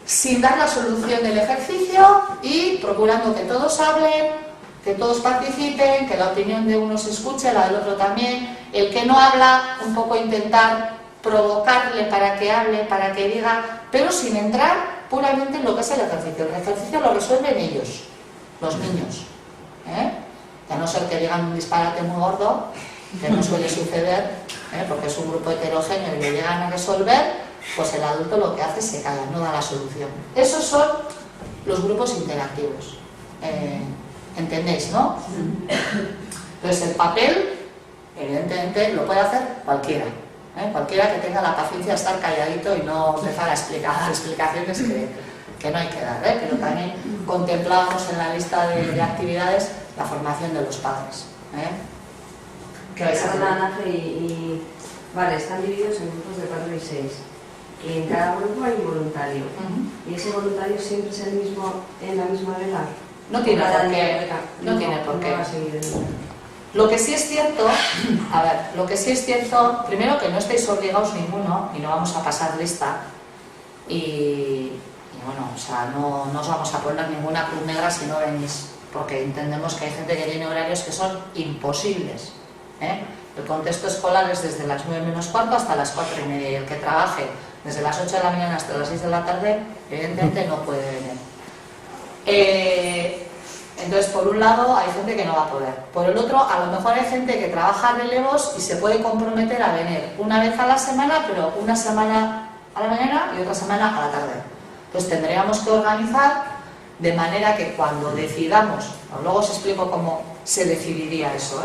sin dar la solución del ejercicio y procurando que todos hablen, que todos participen, que la opinión de uno se escuche, la del otro también. El que no habla, un poco intentar provocarle para que hable, para que diga, pero sin entrar puramente en lo que es el ejercicio. El ejercicio lo resuelven ellos, los niños. A no ser que digan un disparate muy gordo, que no suele suceder, porque es un grupo heterogéneo y lo llegan a resolver, pues el adulto lo que hace es se calla, no da la solución. Esos son los grupos interactivos. ¿Entendéis, no? Entonces el papel, evidentemente, lo puede hacer cualquiera. Cualquiera que tenga la paciencia de estar calladito y no empezar a explicar explicaciones que no hay que dar, pero también contemplábamos en la lista de actividades la formación de los padres. ¿Qué vais a hacer?
Vale, están divididos en grupos de 4 y 6 y en cada grupo hay un voluntario. ¿Y ese voluntario siempre es el mismo en la misma vela?
No tiene por qué. No tiene por qué. Lo que sí es cierto, primero que no estáis obligados ninguno y no vamos a pasar lista y bueno, o sea, no os vamos a poner ninguna cruz negra si no venís, porque entendemos que hay gente que tiene horarios que son imposibles. El contexto escolar es desde las 9 menos cuarto hasta las 4:30 y el que trabaje desde las 8 de la mañana hasta las 6 de la tarde, evidentemente no puede venir. Entonces, por un lado, hay gente que no va a poder. Por el otro, a lo mejor hay gente que trabaja relevos y se puede comprometer a venir una vez a la semana, pero una semana a la mañana y otra semana a la tarde. Entonces, tendríamos que organizar de manera que cuando decidamos, luego os explico cómo se decidiría eso,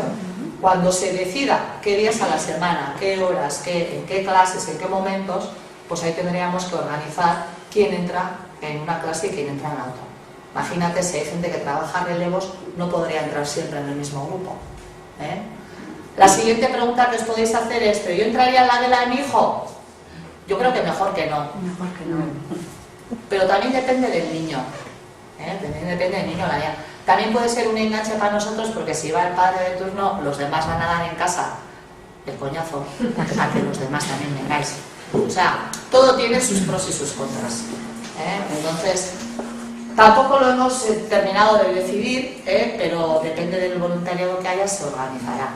cuando se decida qué días a la semana, qué horas, en qué clases, en qué momentos, pues ahí tendríamos que organizar quién entra en una clase y quién entra en la otra. Imagínate, si hay gente que trabaja relevos, no podría entrar siempre en el mismo grupo. La siguiente pregunta que os podéis hacer es, ¿pero yo entraría en la vela de mi hijo? Yo creo que mejor que no.
Mejor que no.
Pero también depende del niño. También depende del niño, la niña. También puede ser un enganche para nosotros, porque si va el padre de turno, los demás van a dar en casa el coñazo a que los demás también vengáis. O sea, todo tiene sus pros y sus contras. Entonces, tampoco lo hemos terminado de decidir, pero depende del voluntariado que haya, se organizará.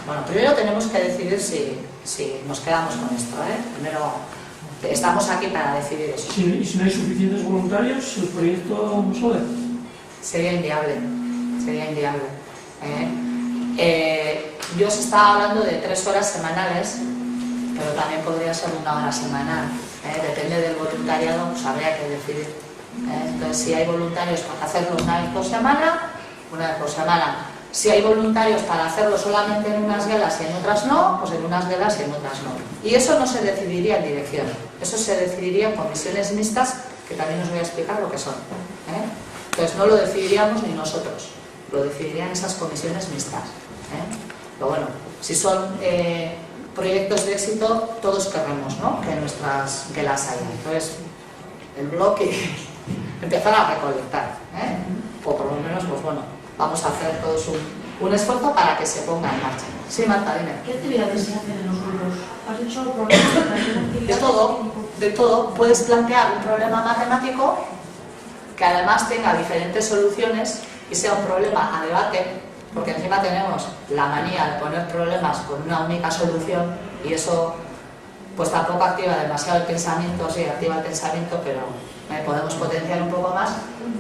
Bueno, primero tenemos que decidir si nos quedamos con esto. Primero, estamos aquí para decidir eso.
¿Y si no hay suficientes voluntarios, el proyecto no sube?
Sería inviable. Yo os estaba hablando de 3 horas semanales, pero también podría ser 1 hora semanal. Depende del voluntariado, pues habría que decidir. Entonces, si hay voluntarios para hacerlo una vez por semana, una vez por semana. Si hay voluntarios para hacerlo solamente en unas velas y en otras no, pues en unas velas y en otras no. Y eso no se decidiría en dirección, eso se decidiría en comisiones mixtas, que también os voy a explicar lo que son. Entonces, no lo decidiríamos ni nosotros, lo decidirían esas comisiones mixtas. Pero bueno, si son proyectos de éxito, todos querremos, ¿no?, que nuestras velas haya. Entonces, el bloque empezar a recolectar, o por lo menos, pues bueno, vamos a hacer todos un esfuerzo para que se ponga en marcha. Sí, Marta, dime.
¿Qué actividades se hacen en los grupos? ¿Has dicho problemas?
De todo. Puedes plantear un problema matemático que además tenga diferentes soluciones y sea un problema a debate, porque encima tenemos la manía de poner problemas con una única solución y eso pues tampoco activa demasiado el pensamiento. Sí, activa el pensamiento, pero podemos potenciar un poco más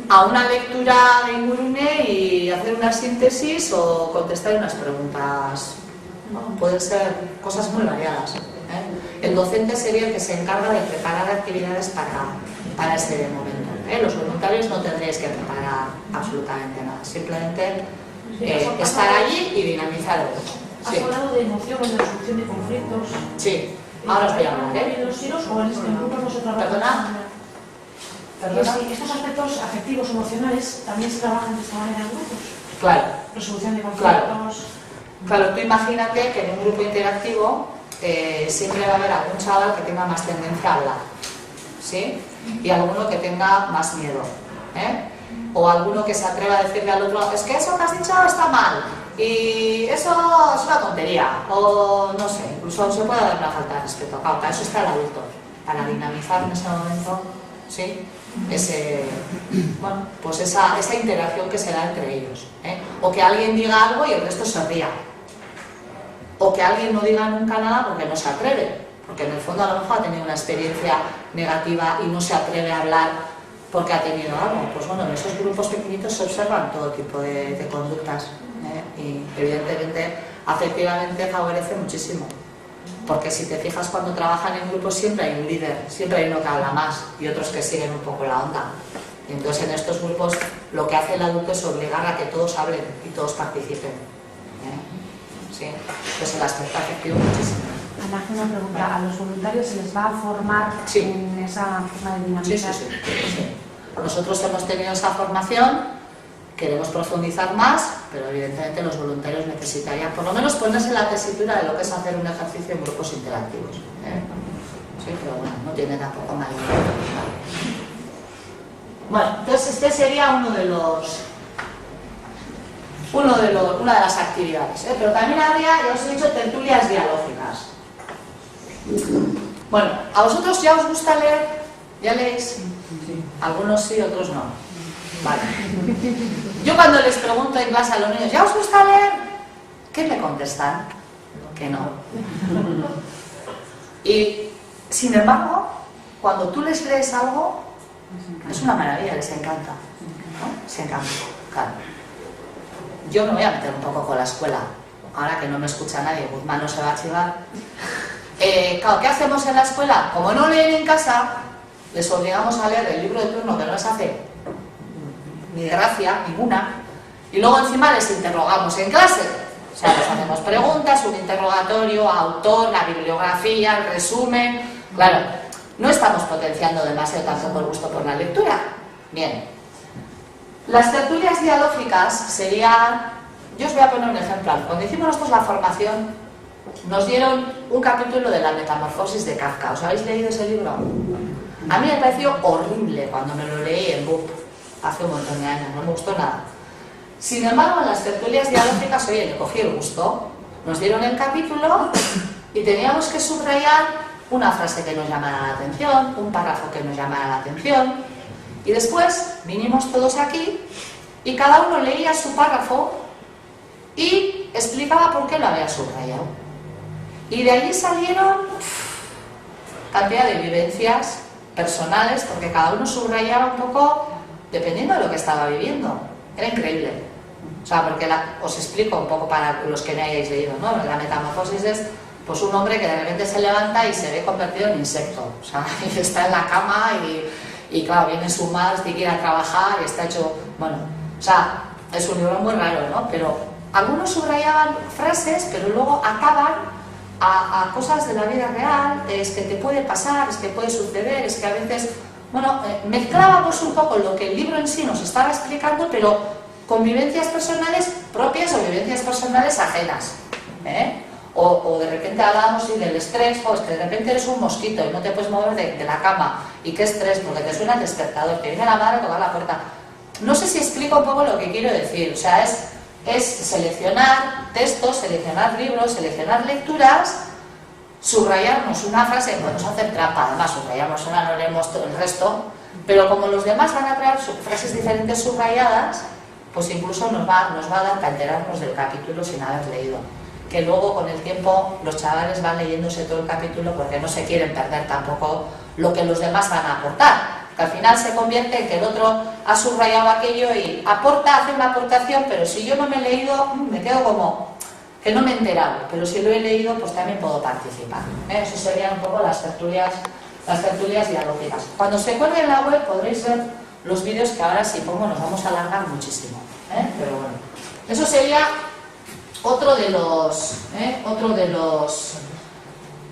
a una lectura de Ingurune y hacer una síntesis o contestar unas preguntas. Bueno, pueden ser cosas muy variadas. El docente sería el que se encarga de preparar actividades para ese momento. Los voluntarios no tendréis que preparar absolutamente nada, simplemente estar allí y dinamizar el grupo.
¿Has hablado de emociones, de resolución de conflictos?
Sí, ahora os voy a hablar.
¿En los tiros o en este grupo no se trabaja?
¿Perdona?
Sí, estos aspectos afectivos, emocionales, también se trabajan de esta manera en grupos.
Claro.
Resolución de conflictos.
Claro, tú imagínate que en un grupo interactivo siempre va a haber algún chaval que tenga más tendencia a hablar, ¿sí? Y alguno que tenga más miedo, o alguno que se atreva a decirle al otro, es que eso que has dicho está mal, y eso es una tontería, o no sé, incluso se puede dar una falta de respeto. Claro, para eso está el adulto, para dinamizar en ese momento, ¿sí?, pues esa interacción que se da entre ellos, o que alguien diga algo y el resto se ría, o que alguien no diga nunca nada porque no se atreve, porque en el fondo a lo mejor ha tenido una experiencia negativa y no se atreve a hablar porque ha tenido algo. Pues bueno, en esos grupos pequeñitos se observan todo tipo de conductas, y evidentemente, afectivamente favorece muchísimo. Porque si te fijas, cuando trabajan en grupos siempre hay un líder, siempre hay uno que habla más y otros que siguen un poco la onda. Y entonces en estos grupos lo que hace el adulto es obligar a que todos hablen y todos participen. Sí, pues el aspecto afectivo muchísimo.
Ana, una pregunta. ¿A los voluntarios se les va a formar en esa forma de dinamizar?
Sí. Nosotros hemos tenido esa formación, queremos profundizar más, pero evidentemente los voluntarios necesitarían por lo menos ponerse la tesitura de lo que es hacer un ejercicio en grupos interactivos. Sí, pero bueno, no tiene tampoco mayor. Bueno, entonces este sería una de las actividades, pero también habría, ya os he dicho, tertulias dialógicas. Bueno, ¿a vosotros ya os gusta leer? ¿Ya leéis? Algunos sí, otros no. Vale. Yo cuando les pregunto en clase a los niños, ¿ya os gusta leer? ¿Qué me contestan? Que no. Y, sin embargo, cuando tú les lees algo, es una maravilla, les encanta. ¿No? Les encanta, claro. Yo me voy a meter un poco con la escuela. Ahora que no me escucha nadie, Guzmán no se va a chivar. Claro, ¿qué hacemos en la escuela? Como no leen en casa, les obligamos a leer el libro de turno que no les hace ni gracia, ninguna, y luego encima les interrogamos en clase. O sea, les hacemos preguntas, un interrogatorio, autor, la bibliografía, el resumen. Claro, no estamos potenciando demasiado tampoco el gusto por la lectura. Bien. Las tertulias dialógicas serían... Yo os voy a poner un ejemplo. Cuando hicimos nosotros la formación, nos dieron un capítulo de la Metamorfosis de Kafka. ¿Os habéis leído ese libro? A mí me pareció horrible cuando me lo leí en BUP hace un montón de años, no me gustó nada. Sin embargo, en las tertulias dialógicas, oye, le cogí el gusto. Nos dieron el capítulo y teníamos que subrayar una frase que nos llamara la atención, un párrafo que nos llamara la atención, y después vinimos todos aquí y cada uno leía su párrafo y explicaba por qué lo había subrayado. Y de allí salieron cantidad de vivencias personales, porque cada uno subrayaba un poco dependiendo de lo que estaba viviendo. Era increíble. O sea, porque os explico un poco para los que me hayáis leído, ¿no? La metamorfosis es pues un hombre que de repente se levanta y se ve convertido en insecto. O sea, está en la cama y claro, viene su madre, tiene que ir a trabajar y está hecho... Bueno, o sea, es un libro muy raro, ¿no? Pero algunos subrayaban frases, pero luego acaban a cosas de la vida real, es que te puede pasar, es que puede suceder, es que a veces... Bueno, mezclábamos un poco lo que el libro en sí nos estaba explicando, pero con vivencias personales propias o vivencias personales ajenas. O de repente hablábamos del estrés, es que de repente eres un mosquito y no te puedes mover de la cama. ¿Y qué estrés? Porque te suena el despertador, te viene la madre a tocar la puerta. No sé si explico un poco lo que quiero decir. O sea, es seleccionar textos, seleccionar libros, seleccionar lecturas, subrayarnos una frase, podemos hacer trampa, además subrayamos una, no leemos todo el resto, pero como los demás van a traer frases diferentes subrayadas, pues incluso nos va a dar para enterarnos del capítulo sin haber leído. Que luego con el tiempo los chavales van leyéndose todo el capítulo porque no se quieren perder tampoco lo que los demás van a aportar. Que al final se convierte en que el otro ha subrayado aquello y hace una aportación, pero si yo no me he leído, me quedo como que no me he enterado, pero si lo he leído, pues también puedo participar. Eso serían un poco las tertulias dialógicas. Cuando se cuelgue en la web podréis ver los vídeos que ahora si pongo nos vamos a alargar muchísimo. Pero bueno, eso sería otro de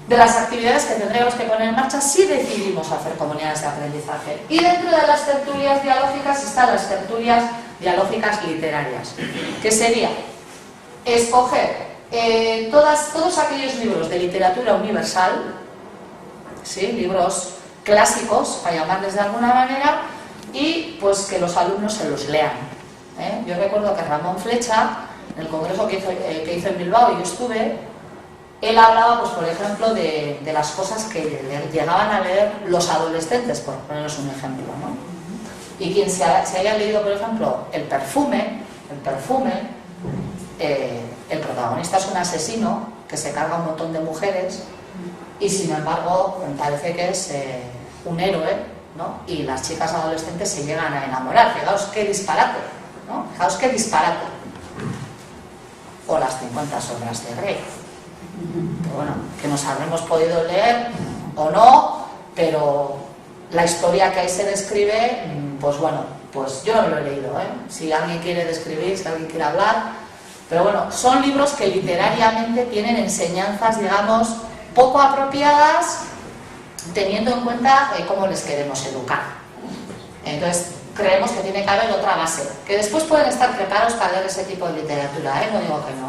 las actividades que tendríamos que poner en marcha si decidimos hacer comunidades de aprendizaje. Y dentro de las tertulias dialógicas están las tertulias dialógicas literarias, que sería escoger todos aquellos libros de literatura universal, ¿sí? Libros clásicos, para llamarles de alguna manera, y pues que los alumnos se los lean. Yo recuerdo que Ramón Flecha, en el congreso que hizo en Bilbao, y yo estuve, él hablaba, pues por ejemplo, de las cosas que llegaban a leer los adolescentes, por poneros un ejemplo, ¿no? Y quien se haya leído, por ejemplo, El perfume, el protagonista es un asesino que se carga un montón de mujeres y sin embargo me parece que es un héroe ¿no? Y las chicas adolescentes se llegan a enamorar. Fijaos qué disparate, ¿no? Fijaos qué disparate. O las 50 sombras de Grey. Que bueno, que nos habremos podido leer o no, pero la historia que ahí se describe, pues bueno, pues yo no lo he leído, ¿eh? Si alguien quiere describir, si alguien quiere hablar, pero bueno, son libros que literariamente tienen enseñanzas, digamos, poco apropiadas, teniendo en cuenta cómo les queremos educar. Entonces, creemos que tiene que haber otra base, que después pueden estar preparados para leer ese tipo de literatura, no digo que no,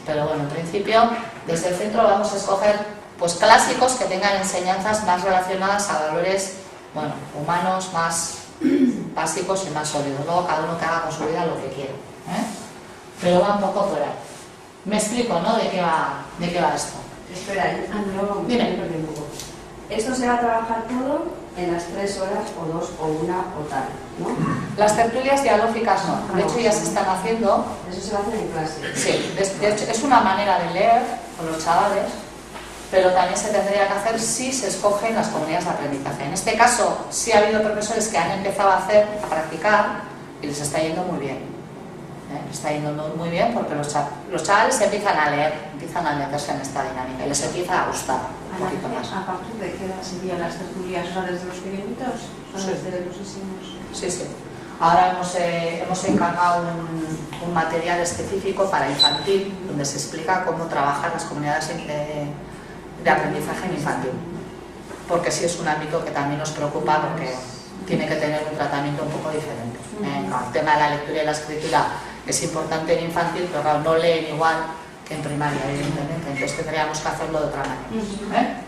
pero bueno, en principio, desde el centro vamos a escoger pues clásicos que tengan enseñanzas más relacionadas a valores, bueno, humanos, más básicos y más sólidos. Luego cada uno que haga con su vida lo que quiera, pero va un poco por ahí. Me explico, ¿no? ¿De qué va esto?
Espera, no vamos,
Dime.
me perdí un poco. Esto se va a trabajar todo en las 3 horas o 2 o 1 o tal, ¿no?
Las tertulias dialógicas no, de hecho ya se están haciendo.
Eso se va a hacer en clase.
Sí, de hecho es una manera de leer con los chavales, pero también se tendría que hacer si se escogen las comunidades de aprendizaje. En este caso, sí ha habido profesores que han empezado a practicar y les está yendo muy bien. Les está yendo muy bien porque los chavales empiezan a leer, empiezan a meterse en esta dinámica y les empieza a gustar un poquito más.
¿A partir de qué edad serían las tertulias? O sea, ¿desde los pequeñitos o
Sí.
desde los años?
Sí, sí. Ahora hemos encargado un material específico para infantil donde se explica cómo trabajar las comunidades de aprendizaje en infantil, porque sí es un ámbito que también nos preocupa porque tiene que tener un tratamiento un poco diferente. El tema de la lectura y la escritura es importante en infantil, pero claro, no leen igual que en primaria, evidentemente, entonces tendríamos que hacerlo de otra manera.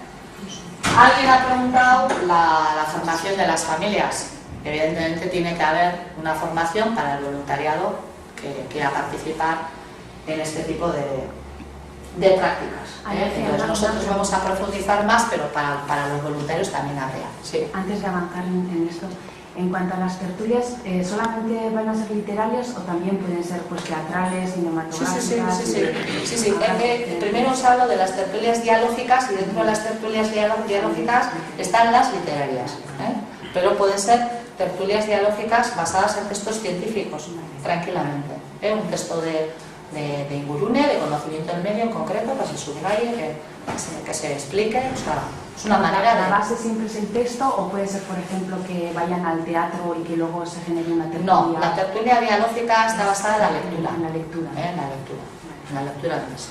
Alguien ha preguntado la formación de las familias. Evidentemente tiene que haber una formación para el voluntariado que quiera participar en este tipo de prácticas. Entonces nosotros vamos a profundizar más, pero para los voluntarios también habría. Sí.
Antes de avanzar en esto, en cuanto a las tertulias, ¿solamente van a ser literarias o también pueden ser pues teatrales, cinematográficas?
Sí. Primero os hablo de las tertulias dialógicas y dentro de las tertulias dialógicas están las literarias, pero pueden ser tertulias dialógicas basadas en textos científicos, tranquilamente. Un texto de Ingurune, de conocimiento del medio en concreto, que se subraye, que se explique, o sea, es una manera de...
¿La base siempre es el texto o puede ser, por ejemplo, que vayan al teatro y que luego se genere una tertulia?
No, la tertulia dialógica está basada en la lectura.
En la lectura.
En la lectura de mesa.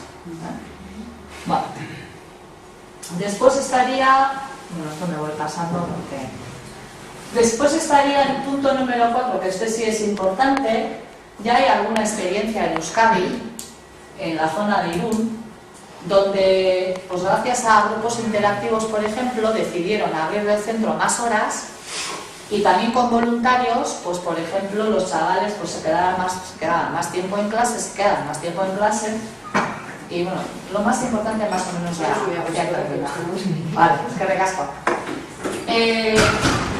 Bueno. Después estaría... Bueno, esto me voy pasando porque... Después estaría el punto número 4, que este sí es importante. Ya hay alguna experiencia en Euskadi, en la zona de Irún, donde, pues gracias a grupos interactivos, por ejemplo, decidieron abrir el centro más horas y también con voluntarios, pues por ejemplo, los chavales pues, se quedaban más tiempo en clase, se quedan más tiempo en clase y bueno, lo más importante más o menos ya termina. Vale, es que recasco.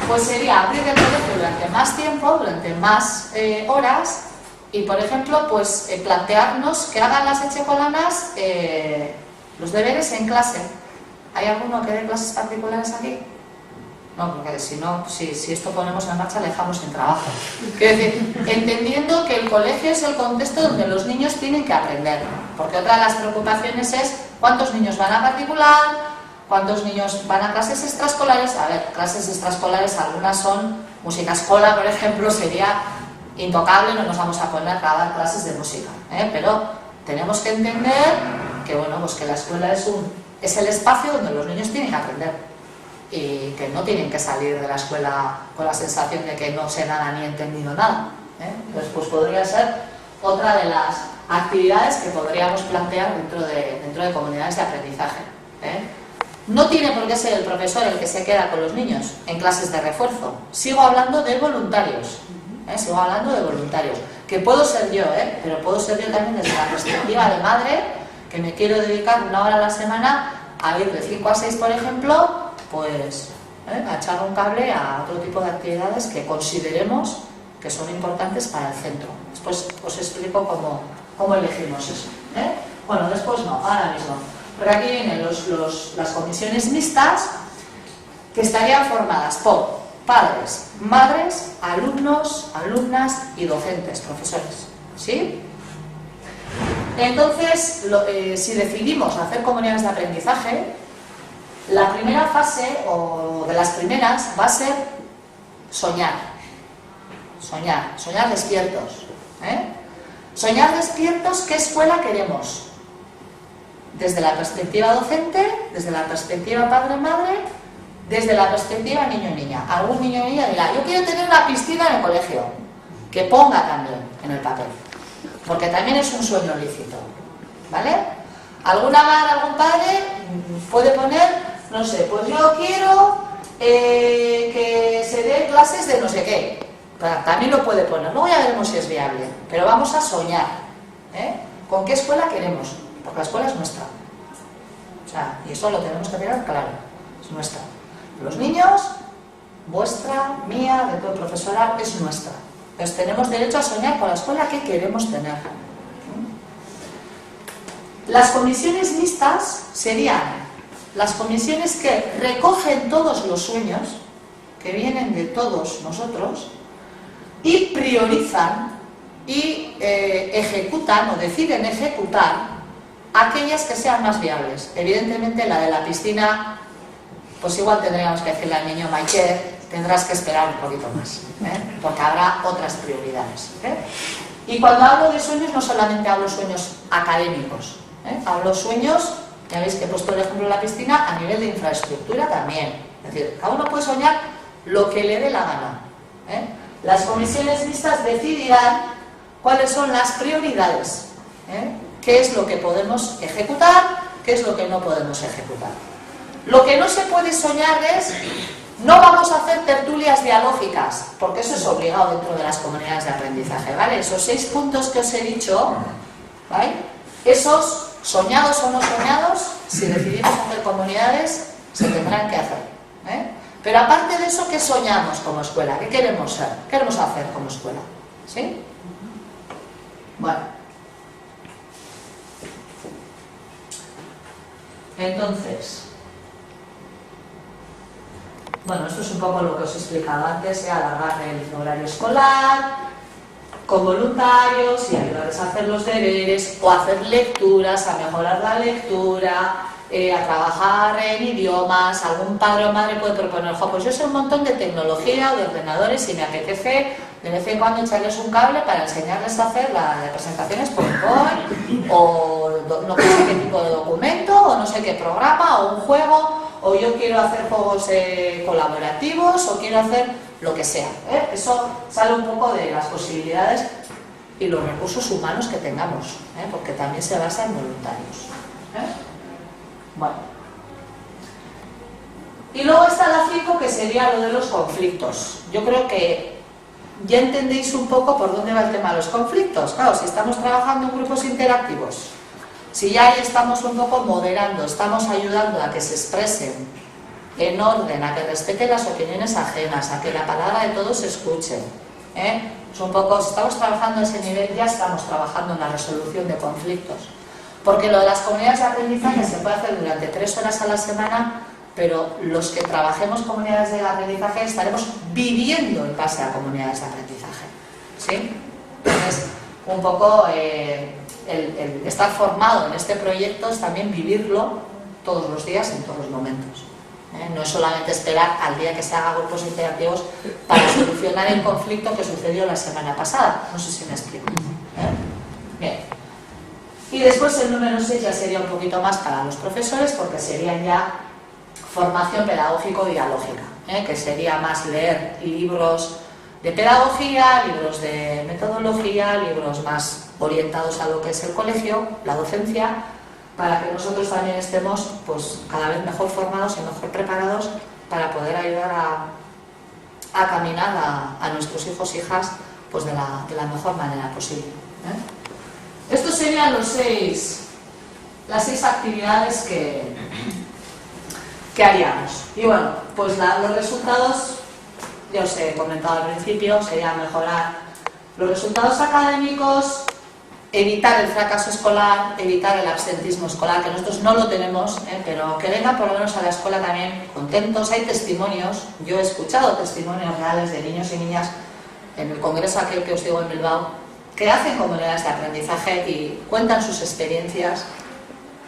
Pues sería abrir el colegio durante más tiempo, durante más horas. Y, por ejemplo, pues plantearnos que hagan las echecolanas los deberes en clase. ¿Hay alguno que dé clases particulares aquí? No, porque si no, si esto ponemos en marcha, le dejamos sin trabajo. Quiero decir, entendiendo que el colegio es el contexto donde los niños tienen que aprender. Porque otra de las preocupaciones es cuántos niños van a particular, cuántos niños van a clases extraescolares. A ver, clases extraescolares, algunas son música escola, por ejemplo, sería... intocable, no nos vamos a poner a dar clases de música, pero tenemos que entender que bueno, pues que la escuela es el espacio donde los niños tienen que aprender y que no tienen que salir de la escuela con la sensación de que no sé nada ni he entendido nada. Entonces pues podría ser otra de las actividades que podríamos plantear dentro de comunidades de aprendizaje. No tiene por qué ser el profesor el que se queda con los niños en clases de refuerzo. Sigo hablando de voluntarios. Sigo hablando de voluntarios, que puedo ser yo, pero puedo ser yo también desde la perspectiva de madre, que me quiero dedicar 1 hora a la semana a ir de 5 a 6, por ejemplo, pues a echar un cable a otro tipo de actividades que consideremos que son importantes para el centro. Después os explico cómo elegimos eso. Bueno, después no, ahora mismo. Por aquí vienen las comisiones mixtas, que estarían formadas por padres, madres, alumnos, alumnas y docentes, profesores, ¿sí? Entonces, si decidimos hacer comunidades de aprendizaje, la primera fase, o de las primeras, va a ser soñar. Soñar despiertos. Soñar despiertos, ¿qué escuela queremos? Desde la perspectiva docente, desde la perspectiva padre-madre, desde la perspectiva niño-niña. Algún niño o niña dirá, yo quiero tener una piscina en el colegio, que ponga también en el papel, porque también es un sueño lícito, ¿vale? Alguna madre, algún padre puede poner, no sé, pues yo quiero que se den clases de no sé qué, también lo puede poner, luego ya veremos si es viable, pero vamos a soñar, ¿con qué escuela queremos? Porque la escuela es nuestra, o sea, y eso lo tenemos que tener claro, es nuestra. Los niños, vuestra, mía, de todo el profesorado, es nuestra. Entonces tenemos derecho a soñar con la escuela que queremos tener. Las comisiones mixtas serían las comisiones que recogen todos los sueños, que vienen de todos nosotros, y priorizan y ejecutan o deciden ejecutar aquellas que sean más viables. Evidentemente la de la piscina, pues igual tendríamos que decirle al niño Michael, tendrás que esperar un poquito más, porque habrá otras prioridades. Y cuando hablo de sueños, no solamente hablo sueños académicos, hablo sueños, ya veis que he puesto el ejemplo de la piscina, a nivel de infraestructura también. Es decir, cada uno puede soñar lo que le dé la gana. Las comisiones mixtas decidirán cuáles son las prioridades, qué es lo que podemos ejecutar, qué es lo que no podemos ejecutar. Lo que no se puede soñar es, no vamos a hacer tertulias dialógicas, porque eso es obligado dentro de las comunidades de aprendizaje, ¿vale? Esos 6 puntos que os he dicho, ¿vale? Esos, soñados o no soñados, si decidimos hacer comunidades, se tendrán que hacer, Pero aparte de eso, ¿qué soñamos como escuela? ¿Qué queremos ser? ¿Qué queremos hacer como escuela? ¿Sí? Bueno. Entonces, bueno, esto es un poco lo que os he explicado antes, alargar el horario escolar, con voluntarios y ayudarles a hacer los deberes o hacer lecturas, a mejorar la lectura, a trabajar en idiomas. Algún padre o madre puede proponer, pues yo sé un montón de tecnología o de ordenadores y me apetece de vez en cuando echarles un cable para enseñarles a hacer las presentaciones PowerPoint o no sé qué tipo de documento o no sé qué programa o un juego, o yo quiero hacer juegos colaborativos o quiero hacer lo que sea. Eso sale un poco de las posibilidades y los recursos humanos que tengamos, porque también se basa en voluntarios. Bueno. Y luego está la 5, que sería lo de los conflictos. Yo creo que ya entendéis un poco por dónde va el tema de los conflictos. Claro, si estamos trabajando en grupos interactivos, si ya ahí estamos un poco moderando, estamos ayudando a que se expresen en orden, a que respeten las opiniones ajenas, a que la palabra de todos se escuche. Es un poco, si estamos trabajando a ese nivel, ya estamos trabajando en la resolución de conflictos. Porque lo de las comunidades de aprendizaje se puede hacer durante 3 horas a la semana, pero los que trabajemos comunidades de aprendizaje estaremos viviendo en base a comunidades de aprendizaje. ¿Sí? Entonces, un poco el estar formado en este proyecto es también vivirlo todos los días, en todos los momentos. No es solamente esperar al día que se haga grupos interactivos para solucionar el conflicto que sucedió la semana pasada. No sé si me explico. Bien. Y después el número 6 ya sería un poquito más para los profesores, porque serían ya formación pedagógico-dialógica, que sería más leer libros de pedagogía, libros de metodología, libros más orientados a lo que es el colegio, la docencia, para que nosotros también estemos pues cada vez mejor formados y mejor preparados para poder ayudar a caminar a nuestros hijos e hijas pues de la mejor manera posible. Estos serían las 6 actividades que haríamos. Y bueno, pues los resultados, ya os he comentado al principio, sería mejorar los resultados académicos, evitar el fracaso escolar, evitar el absentismo escolar, que nosotros no lo tenemos, pero que vengan por lo menos a la escuela también contentos. Hay testimonios, yo he escuchado testimonios reales de niños y niñas en el congreso aquel que os digo en Bilbao, que hacen comunidades de aprendizaje y cuentan sus experiencias,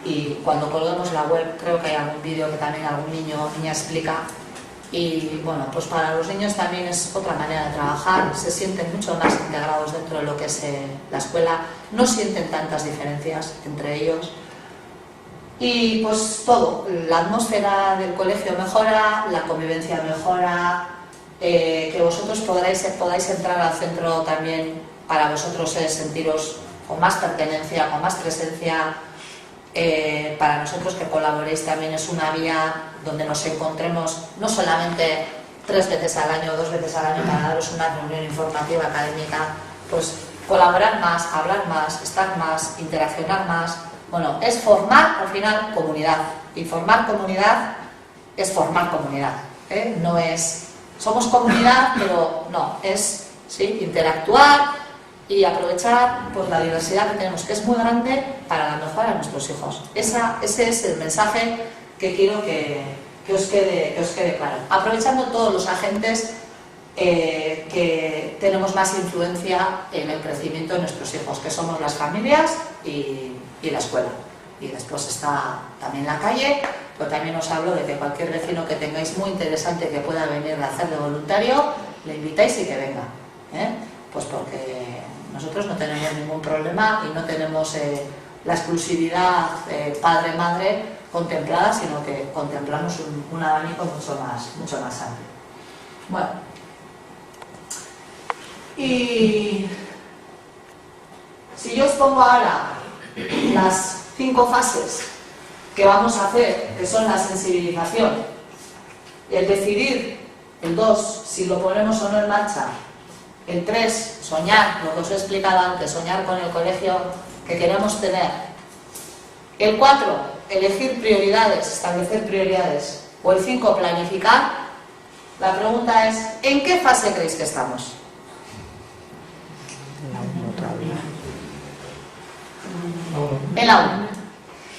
y cuando colguemos la web creo que hay algún vídeo que también algún niño o niña explica. Y bueno, pues para los niños también es otra manera de trabajar, se sienten mucho más integrados dentro de lo que es la escuela, no sienten tantas diferencias entre ellos, y pues todo, la atmósfera del colegio mejora, la convivencia mejora, que vosotros podáis entrar al centro también, para vosotros es sentiros con más pertenencia, con más presencia. Para nosotros que colaboréis también es una vía donde nos encontremos no solamente 3 veces al año o 2 veces al año para daros una reunión informativa académica, pues colaborar más, hablar más, estar más, interaccionar más. Bueno, es formar al final comunidad, y formar comunidad es formar comunidad, no es somos comunidad, pero no, es ¿sí? interactuar y aprovechar pues, la diversidad que tenemos, que es muy grande, para la mejora de nuestros hijos. Ese es el mensaje que quiero que os quede claro. Aprovechando todos los agentes que tenemos más influencia en el crecimiento de nuestros hijos, que somos las familias y la escuela. Y después está también la calle, pero también os hablo de que cualquier vecino que tengáis muy interesante que pueda venir a hacer de voluntario, le invitáis y que venga. Pues porque nosotros no tenemos ningún problema y no tenemos la exclusividad padre-madre contemplada, sino que contemplamos un abanico mucho más amplio. Bueno, y si yo os pongo ahora las 5 fases que vamos a hacer, que son la sensibilización, el decidir, el 2, si lo ponemos o no en marcha, el 3, soñar, lo que os he explicado antes, soñar con el colegio que queremos tener. El 4, elegir prioridades, establecer prioridades. O el 5, planificar. La pregunta es, ¿en qué fase creéis que estamos? En la 1.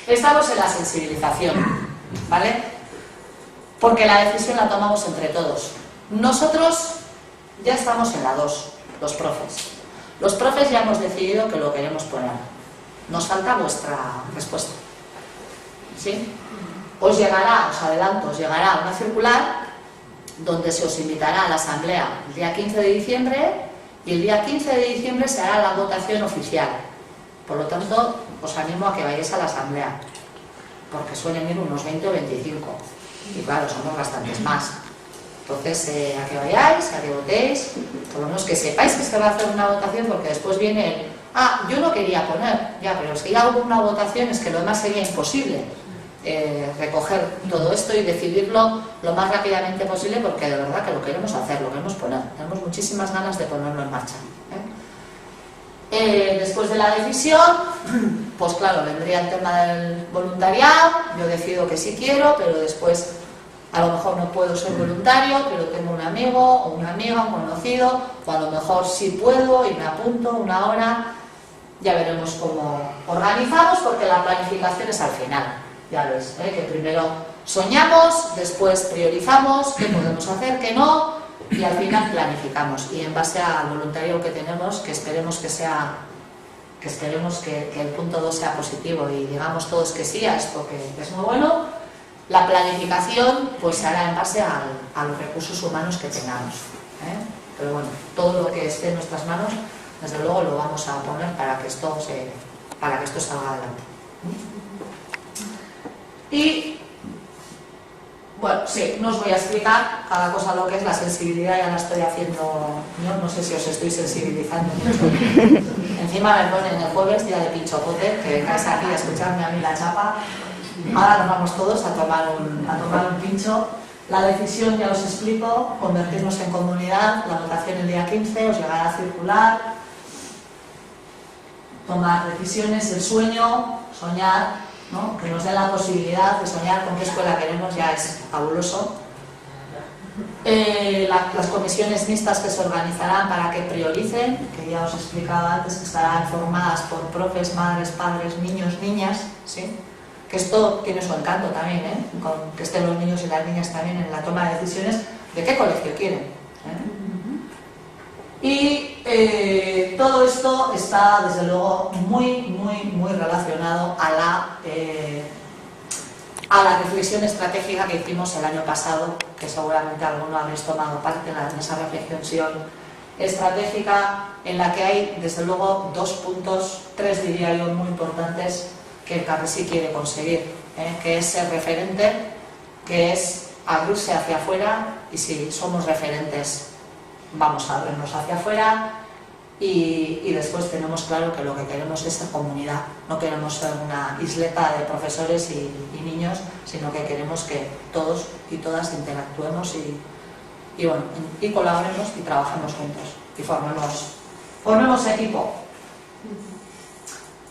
Estamos en la sensibilización, ¿vale? Porque la decisión la tomamos entre todos. Nosotros ya estamos en la 2, los profes. Los profes ya hemos decidido que lo queremos poner. Nos falta vuestra respuesta. ¿Sí? Os llegará, os adelanto, os llegará una circular donde se os invitará a la asamblea el día 15 de diciembre y el día 15 de diciembre se hará la votación oficial. Por lo tanto, os animo a que vayáis a la asamblea, porque suelen ir unos 20 o 25. Y claro, somos bastantes más. Entonces, a que vayáis, a que votéis, por lo menos que sepáis que se va a hacer una votación, porque después viene el, yo no quería poner, ya, pero si ya hubo una votación es que lo demás sería imposible recoger todo esto y decidirlo lo más rápidamente posible, porque de verdad que lo queremos hacer, lo queremos poner, tenemos muchísimas ganas de ponerlo en marcha. Después de la decisión, pues claro, vendría el tema del voluntariado. Yo decido que sí quiero, pero después a lo mejor no puedo ser voluntario, pero tengo un amigo o una amiga, un conocido, o a lo mejor sí puedo y me apunto una hora. Ya veremos cómo organizamos, porque la planificación es al final. Ya veis, que primero soñamos, después priorizamos qué podemos hacer, qué no, y al final planificamos. Y en base al voluntario que tenemos, que esperemos que el punto 2 sea positivo y digamos todos que sí a esto que es muy bueno, la planificación pues se hará en base a los recursos humanos que tengamos. Pero bueno, todo lo que esté en nuestras manos, desde luego lo vamos a poner para que esto salga adelante. Y bueno, sí, no os voy a explicar cada cosa lo que es la sensibilidad, ya la estoy haciendo, no sé si os estoy sensibilizando mucho. Encima me ponen el jueves, día de pinchopote, que vengáis aquí a escucharme a mí la chapa. Ahora nos vamos todos a tomar un pincho. La decisión ya os explico, convertirnos en comunidad, la votación el día 15, os llegará a circular, tomar decisiones, el sueño, soñar, ¿no? Que nos den la posibilidad de soñar con qué escuela queremos, ya es fabuloso. Las comisiones mixtas que se organizarán para que prioricen, que ya os he explicado antes, que estarán formadas por profes, madres, padres, niños, niñas, ¿sí? Que esto tiene su encanto también, con que estén los niños y las niñas también en la toma de decisiones de qué colegio quieren. Y todo esto está, desde luego, muy relacionado a la reflexión estratégica que hicimos el año pasado, que seguramente alguno habréis tomado parte en esa reflexión estratégica, en la que hay, desde luego, 2 puntos, 3 diría yo, muy importantes que el Carresi quiere conseguir, que es ser referente, que es abrirse hacia afuera, y si somos referentes vamos a abrirnos hacia afuera, y después tenemos claro que lo que queremos es ser comunidad, no queremos ser una isleta de profesores y niños, sino que queremos que todos y todas interactuemos y colaboremos y trabajemos juntos y formemos equipo.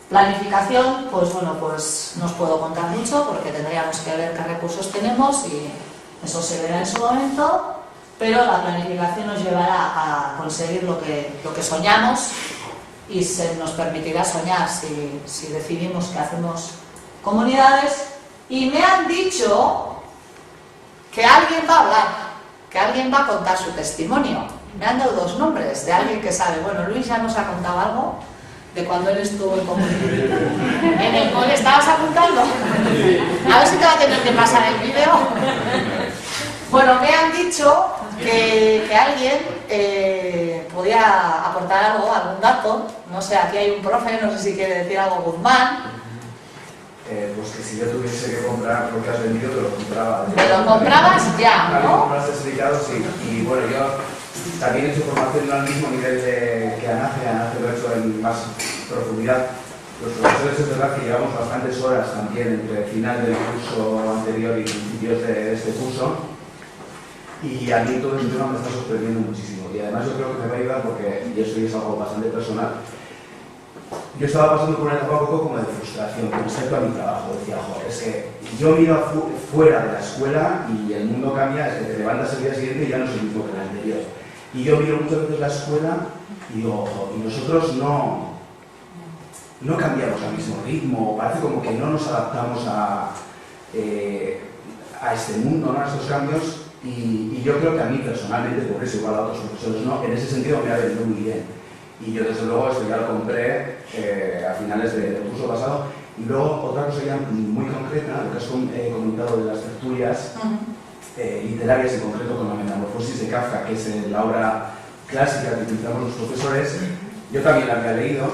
Planificación, pues bueno, pues no os puedo contar mucho porque tendríamos que ver qué recursos tenemos y eso se verá en su momento. Pero la planificación nos llevará a conseguir lo que soñamos y se nos permitirá soñar si decidimos que hacemos comunidades. Y me han dicho que alguien va a hablar, que alguien va a contar su testimonio. Me han dado 2 nombres de alguien que sabe. Bueno, Luis ya nos ha contado algo de cuando él estuvo en comunidad. ¿En el cole estabas apuntando? A ver si te va a tener que pasar el vídeo. Bueno, me han dicho que alguien podía aportar algo, algún dato. No sé, aquí hay un profe, no sé si quiere decir algo, Guzmán.
Pues que si yo tuviese que comprar lo que has vendido, te lo compraba.
¿Te lo comprabas ya,
no?
no?
Como lo has explicado, sí. Y bueno, yo también he hecho formación no al mismo nivel que Anace lo he hecho en más profundidad. Los profesores es verdad que llevamos bastantes horas también entre el final del curso anterior y principios de este curso. Y a mí todo este tema me está sorprendiendo muchísimo. Y además yo creo que me va a ayudar porque, y eso es algo bastante personal, yo estaba pasando por una etapa un poco como de frustración con respecto a mi trabajo. Decía, joder, es que yo miro fuera de la escuela y el mundo cambia, es que te levantas el día siguiente y ya no es el mismo que el anterior. Y yo miro muchas veces la escuela y digo, ojo, y nosotros no cambiamos al mismo ritmo, parece como que no nos adaptamos a este mundo, ¿no? A estos cambios. Y yo creo que a mí personalmente, por eso igual a otros profesores no, en ese sentido me ha venido muy bien. Y yo desde luego esto ya lo compré a finales del curso pasado. Y luego otra cosa ya muy concreta, lo que has comentado de las tertulias literarias, en concreto con la Metamorfosis de Kafka, que es la obra clásica que utilizamos los profesores. Yo también la había leído,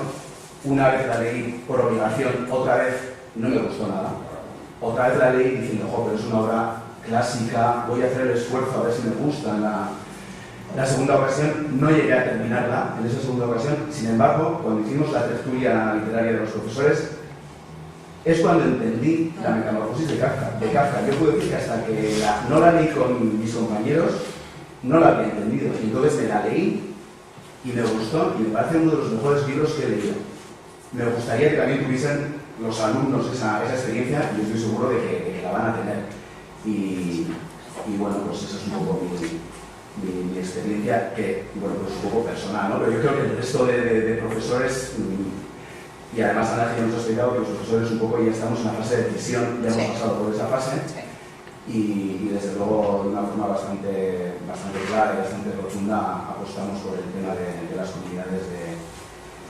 una vez la leí por obligación, otra vez no me gustó nada. Otra vez la leí diciendo, jo, pero es una obra clásica, voy a hacer el esfuerzo a ver si me gusta. En la segunda ocasión no llegué a terminarla, en esa segunda ocasión. Sin embargo, cuando hicimos la tertulia literaria de los profesores, es cuando entendí la Metamorfosis de Kafka. Yo puedo decir que hasta que no la leí con mis compañeros, no la había entendido. Y entonces me la leí y me gustó, y me parece uno de los mejores libros que he leído. Me gustaría que también tuviesen los alumnos esa experiencia, y estoy seguro de que la van a tener. Y bueno, pues esa es un poco mi experiencia, que bueno, pues un poco personal, ¿no? Pero yo creo que el resto de profesores, y además Ana ya nos ha explicado que los profesores un poco ya estamos en la fase de decisión, ya hemos pasado por esa fase, y desde luego de una forma bastante clara y bastante profunda apostamos por el tema de las comunidades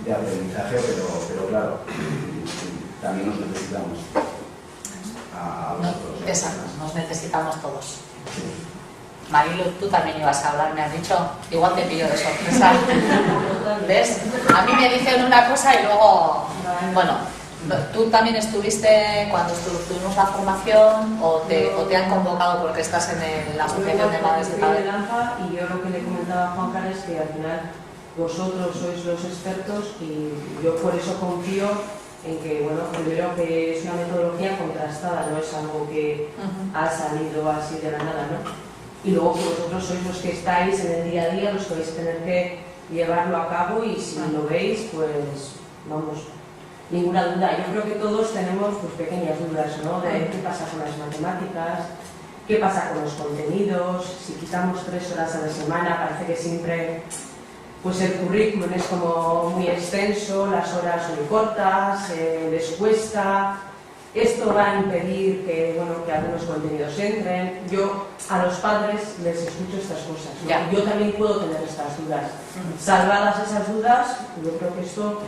de aprendizaje, pero claro, también nos necesitamos a vosotros.
Exacto, nos necesitamos todos. Marilu, tú también ibas a hablar, me has dicho, igual te pillo de sorpresa. ¿Ves? A mí me dicen una cosa y luego, bueno, tú también estuviste cuando tuvimos la formación o te han convocado porque estás en la asociación de madres de padres.
Y yo lo que le comentaba a Juan Carlos es que al final vosotros sois los expertos y yo por eso confío en que, bueno, primero que es una metodología contrastada, no es algo que ha salido así de la nada, ¿no? Y luego que vosotros sois los que estáis en el día a día, los que vais a tener que llevarlo a cabo y si lo veis, pues, vamos, ninguna duda. Yo creo que todos tenemos pues pequeñas dudas, ¿no? De qué pasa con las matemáticas, qué pasa con los contenidos, si quitamos 3 horas a la semana, parece que siempre pues el currículum es como muy extenso, las horas muy cortas, les cuesta. Esto va a impedir que, bueno, que algunos contenidos entren. Yo a los padres les escucho estas cosas, ¿no?
Ya.
Yo también puedo tener estas dudas. Salvadas esas dudas, yo creo que esto...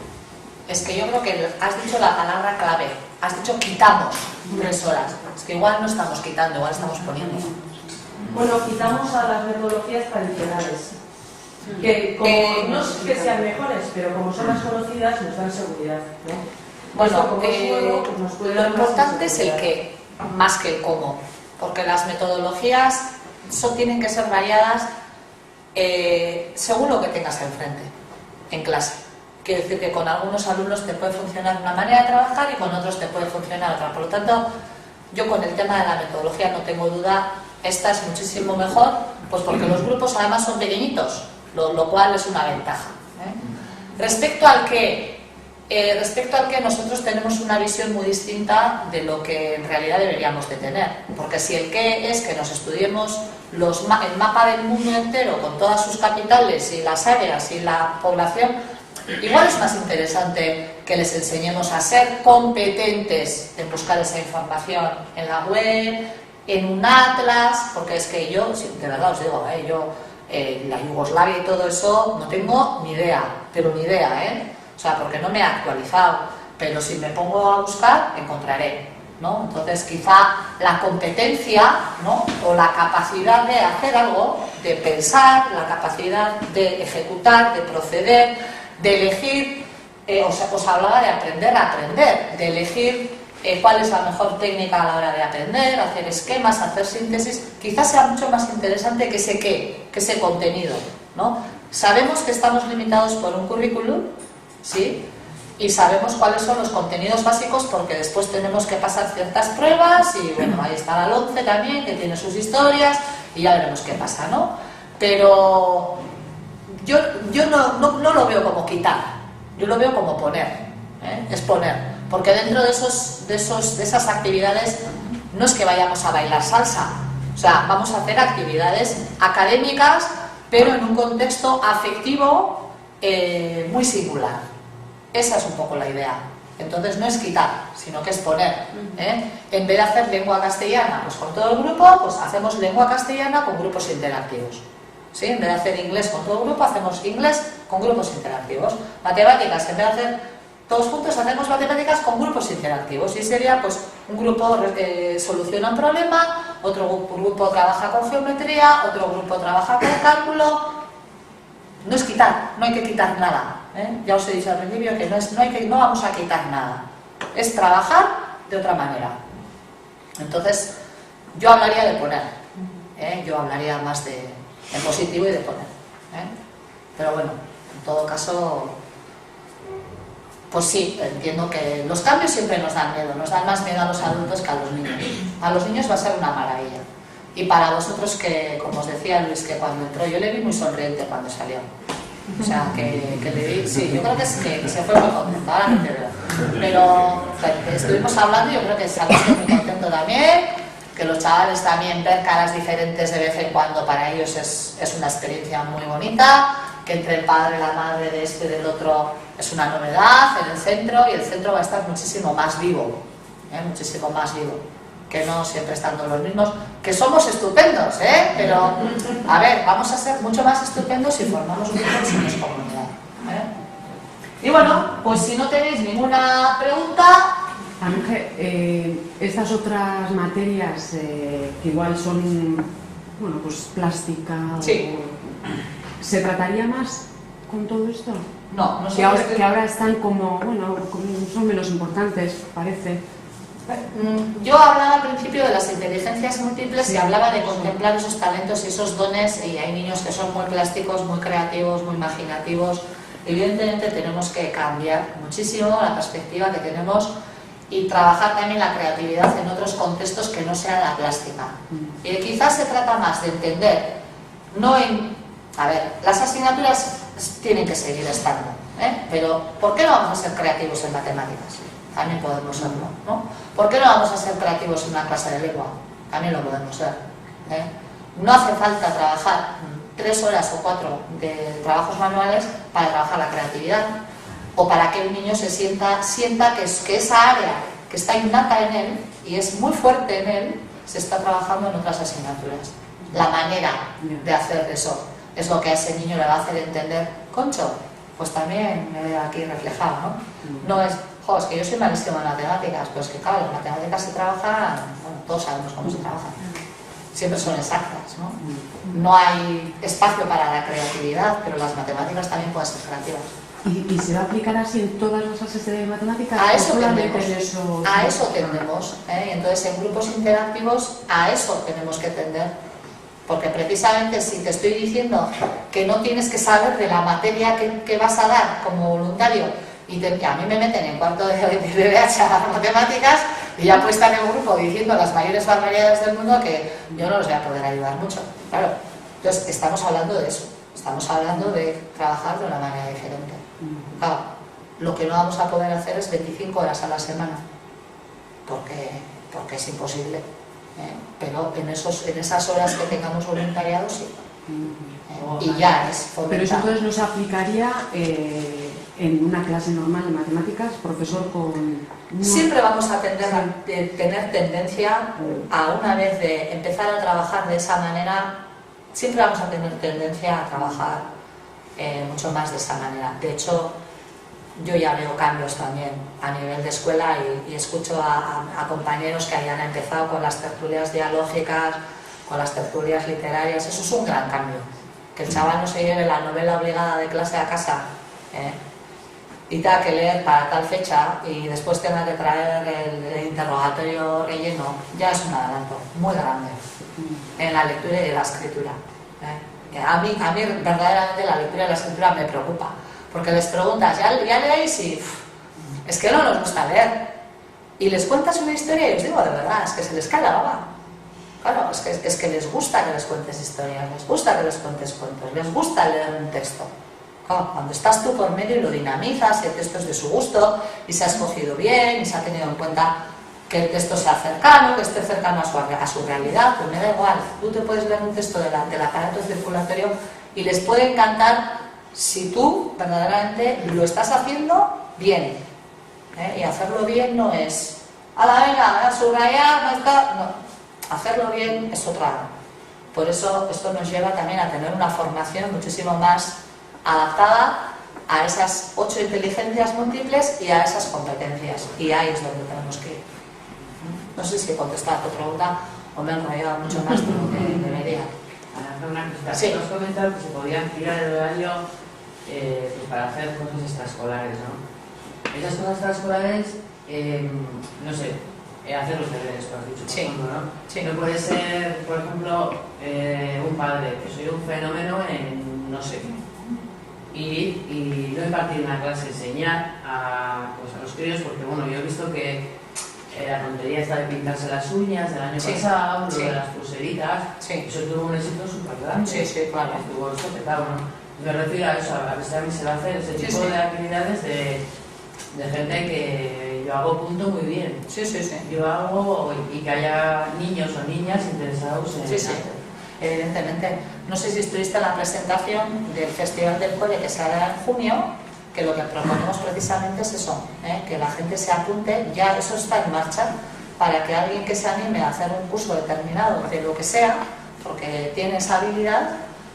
Es que yo creo que has dicho la palabra clave. Has dicho quitamos 3 horas. Es que igual no estamos quitando, igual estamos poniendo.
Bueno, quitamos a las metodologías tradicionales, que como, no es que sean mejores, pero como son las conocidas, nos dan seguridad, ¿no?
Bueno,
Esto, como es nuevo, pues nos puede
lo
dar más
importante es el
seguridad.
qué, más que el cómo. Porque las metodologías tienen que ser variadas según lo que tengas enfrente, en clase. Quiere decir que con algunos alumnos te puede funcionar una manera de trabajar y con otros te puede funcionar otra. Por lo tanto, yo con el tema de la metodología no tengo duda, esta es muchísimo mejor, pues porque los grupos además son pequeñitos, lo cual es una ventaja. Respecto al que nosotros tenemos una visión muy distinta de lo que en realidad deberíamos de tener, porque si el qué es que nos estudiemos el mapa del mundo entero con todas sus capitales y las áreas y la población, igual es más interesante que les enseñemos a ser competentes en buscar esa información en la web, en un atlas, porque es que yo, de verdad os digo, la Yugoslavia y todo eso no tengo ni idea, pero ni idea, o sea, porque no me he actualizado, pero si me pongo a buscar, encontraré, ¿no? Entonces, quizá la competencia, ¿no? O la capacidad de hacer algo, de pensar, la capacidad de ejecutar, de proceder, de elegir, os hablaba de aprender a aprender, de elegir cuál es la mejor técnica a la hora de aprender, hacer esquemas, hacer síntesis, quizás sea mucho más interesante que ese qué, que ese contenido, ¿no? Sabemos que estamos limitados por un currículum, ¿sí? Y sabemos cuáles son los contenidos básicos porque después tenemos que pasar ciertas pruebas y bueno, ahí está la LOMCE también, que tiene sus historias y ya veremos qué pasa, ¿no? Pero yo no lo veo como quitar, yo lo veo como poner, es poner, porque dentro de esas actividades no es que vayamos a bailar salsa, o sea, vamos a hacer actividades académicas, pero en un contexto afectivo muy singular. Esa es un poco la idea. Entonces no es quitar, sino que es poner. En vez de hacer lengua castellana pues con todo el grupo, pues hacemos lengua castellana con grupos interactivos. ¿Sí? En vez de hacer inglés con todo el grupo, hacemos inglés con grupos interactivos. Matemáticas, en vez de hacer todos juntos, hacemos matemáticas con grupos interactivos. Y sería, pues, un grupo soluciona un problema, otro grupo trabaja con geometría, otro grupo trabaja con cálculo. No es quitar, no hay que quitar nada. Ya os he dicho al principio que no vamos a quitar nada. Es trabajar de otra manera. Entonces, yo hablaría de poner. Yo hablaría más en positivo y de poner. Pero bueno, en todo caso, pues sí, entiendo que los cambios siempre nos dan más miedo a los adultos que a los niños. A los niños va a ser una maravilla. Y para vosotros que, como os decía Luis, que cuando entró, yo le vi muy sonriente cuando salió. O sea, que le vi, sí, yo creo que se fue muy contento, ahora no te veo. Pero estuvimos hablando y yo creo que saliste muy contento también, que los chavales también ver caras diferentes de vez en cuando para ellos es una experiencia muy bonita, que entre el padre y la madre de este y del otro es una novedad en el centro, y el centro va a estar muchísimo más vivo, muchísimo más vivo, que no siempre estando los mismos, que somos estupendos, pero a ver, vamos a ser mucho más estupendos si formamos grupos y somos comunidad. Y bueno, pues si no tenéis ninguna pregunta...
Ángel, estas otras materias que igual son, bueno, pues plástica,
sí.
¿Se trataría más con todo esto?
No, no
que ahora están como, bueno, son menos importantes, parece.
Yo hablaba al principio de las inteligencias múltiples y hablaba de contemplar esos talentos y esos dones, y hay niños que son muy plásticos, muy creativos, muy imaginativos. Evidentemente tenemos que cambiar muchísimo la perspectiva que tenemos y trabajar también la creatividad en otros contextos que no sea la plástica. Y quizás se trata más de entender, a ver, las asignaturas tienen que seguir estando, pero ¿por qué no vamos a ser creativos en matemáticas? También podemos serlo, ¿no? ¿Por qué no vamos a ser creativos en una clase de lengua? también lo podemos ver. No hace falta trabajar 3 horas o 4 de trabajos manuales para trabajar la creatividad o para que el niño se sienta que esa área que está innata en él y es muy fuerte en él, se está trabajando en otras asignaturas. La manera de hacer eso es lo que a ese niño le va a hacer entender, concho, pues también me veo aquí reflejado, ¿no? No es, jo, es que yo soy malísimo en matemáticas, pues que claro, las matemáticas se trabajan, bueno, todos sabemos cómo se trabajan, siempre son exactas, ¿no? No hay espacio para la creatividad, pero las matemáticas también pueden ser creativas.
¿Y se va a aplicar así en todas las clases de matemáticas?
A eso
solamente
tendemos,
en eso?
a eso tendemos, ¿eh? Entonces en grupos interactivos a eso tenemos que tender, porque precisamente si te estoy diciendo que no tienes que saber de la materia que vas a dar como voluntario y que a mí me meten en cuarto de BH a las matemáticas y ya puedo estar en el grupo diciendo las mayores barbaridades del mundo que yo no los voy a poder ayudar mucho, claro. Entonces estamos hablando de eso, estamos hablando de trabajar de una manera diferente. Claro, lo que no vamos a poder hacer es 25 horas a la semana, porque es imposible, pero en esas horas que tengamos voluntariado sí, y ya es fomentar.
Pero eso entonces no se aplicaría en una clase normal de matemáticas, profesor con...
Siempre vamos a tener tendencia a, una vez de empezar a trabajar de esa manera, siempre vamos a tener tendencia a trabajar mucho más de esa manera. De hecho, yo ya veo cambios también a nivel de escuela y escucho a compañeros que hayan empezado con las tertulias dialógicas, con las tertulias literarias. Eso es un gran cambio. Que el chaval no se lleve la novela obligada de clase a casa y tenga que leer para tal fecha y después tenga que traer el interrogatorio relleno, ya es un adelanto muy grande en la lectura y en la escritura. A mí verdaderamente la lectura y la escritura me preocupa, porque les preguntas, ¿ya leéis? Y es que no nos gusta leer. Y les cuentas una historia y os digo de verdad, es que se les cae la baba. Claro, es que les gusta que les cuentes historias, les gusta que les cuentes cuentos, les gusta leer un texto. Claro, cuando estás tú por medio y lo dinamizas, el texto es de su gusto y se ha escogido bien y se ha tenido en cuenta que el texto sea cercano, que esté cercano a su realidad, pues me da igual. Tú te puedes leer un texto del aparato circulatorio y les puede encantar si tú verdaderamente lo estás haciendo bien. Y hacerlo bien no es, venga, a subrayar, no está... No. Hacerlo bien es otra. Por eso esto nos lleva también a tener una formación muchísimo más adaptada a esas 8 inteligencias múltiples y a esas competencias. Y ahí es donde tenemos que ir. No sé si he contestado a tu pregunta o me he enrollado mucho más de lo que debería.
Una cosa,
sí.
Nos comentado que se podían tirar el horario pues para hacer cosas extraescolares, ¿no? Esas cosas extraescolares, no sé, hacer los deberes, por has dicho,
Sí.
por ejemplo, ¿no?
Sí.
No puede ser, por ejemplo, un padre, que soy un fenómeno en no sé qué. Y no impartir una clase, enseñar a los críos, porque bueno, yo he visto que la tontería esta de pintarse las uñas del año pasado, lo de las pulseritas, eso tuvo un éxito súper grande.
Sí, claro.
Estuvo esto petado, ¿no? Me refiero a eso, a ver si también se va a hacer ese tipo de actividades de gente que yo hago punto muy bien.
Sí.
Yo hago y que haya niños o niñas interesados en hacer.
Evidentemente. No sé si estuviste en la presentación del Festival del Cole que se hará en junio, que lo que proponemos precisamente es eso, que la gente se apunte, ya eso está en marcha, para que alguien que se anime a hacer un curso determinado de lo que sea, porque tiene esa habilidad,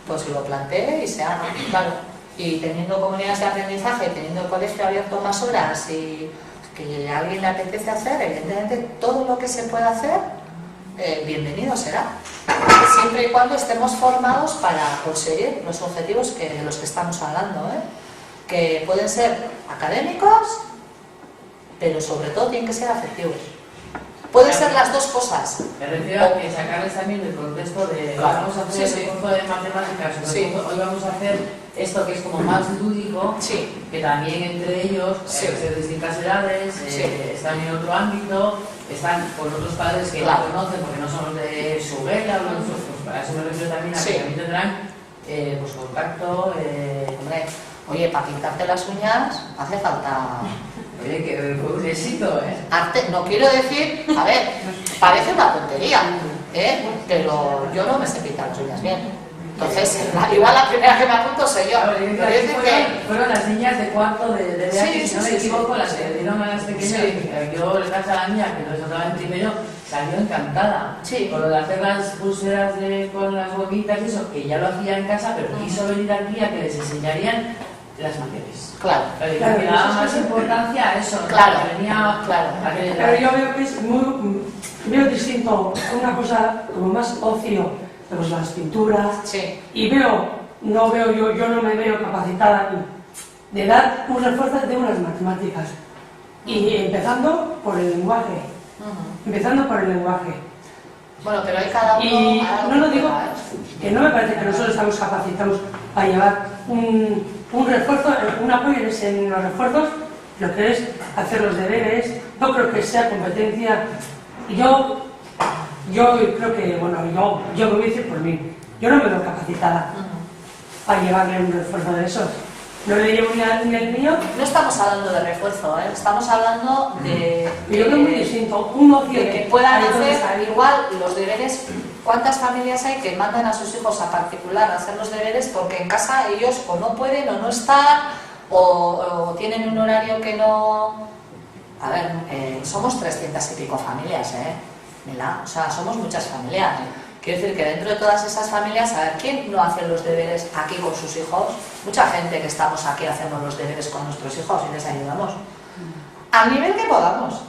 pues lo plantee y se haga, claro. Y teniendo comunidades de aprendizaje, teniendo el colegio abierto más horas y que a alguien le apetece hacer, evidentemente todo lo que se pueda hacer, bienvenido será. Siempre y cuando estemos formados para conseguir los objetivos de los que estamos hablando, que pueden ser académicos, pero sobre todo tienen que ser afectivos. Pueden ser las dos cosas.
Me refiero a que sacarles también del contexto de vamos a hacer el curso de matemáticas, hoy vamos a hacer esto que es como más lúdico, que también entre ellos, de distintas edades, están en otro ámbito, están con otros padres que la conocen porque no son de su guerra, pues para eso me refiero también a que también tendrán pues contacto.
Oye, para pintarte las uñas hace falta...
Oye, que fue un éxito,
Arte, no quiero decir, a ver, parece una tontería, pero yo no me sé pintar las uñas bien. Entonces, igual la primera que me apunto soy yo.
Fueron las niñas de cuarto de
sí,
si no me equivoco, las que le dieron a las pequeñas. Yo le caché a la niña, que no estaba en primero, salió encantada. Con lo de hacer las pulseras con las boquitas y eso, que ya lo hacía en casa, pero quiso venir aquí a que les enseñarían las mayores.
Claro.
Le daba más importancia a eso.
Claro.
Pero yo veo que es muy distinto, una cosa como más ocio, pues las pinturas, y yo no me veo capacitada de dar un refuerzo de unas matemáticas, y empezando por el lenguaje,
Bueno, pero hay cada uno...
Y no digo que no me parece que nosotros estamos capacitados para llevar un refuerzo, un apoyo en los refuerzos, lo que es hacer los deberes. No creo que sea competencia. Yo creo que, bueno, yo me voy a decir por mí, yo no me veo capacitada para llevarle un refuerzo de esos. No le llevo ni el mío.
No estamos hablando de refuerzo, estamos hablando de...
Yo creo muy distinto, un ocio
de que puedan hacer igual los deberes. ¿Cuántas familias hay que mandan a sus hijos a particular a hacer los deberes porque en casa ellos o no pueden o no están o tienen un horario que no... A ver, somos 300 y pico familias, Mila, o sea, somos muchas familias. Quiero decir que dentro de todas esas familias, a ver, ¿quién no hace los deberes aquí con sus hijos? Mucha gente que estamos aquí hacemos los deberes con nuestros hijos y les ayudamos. Al nivel que podamos.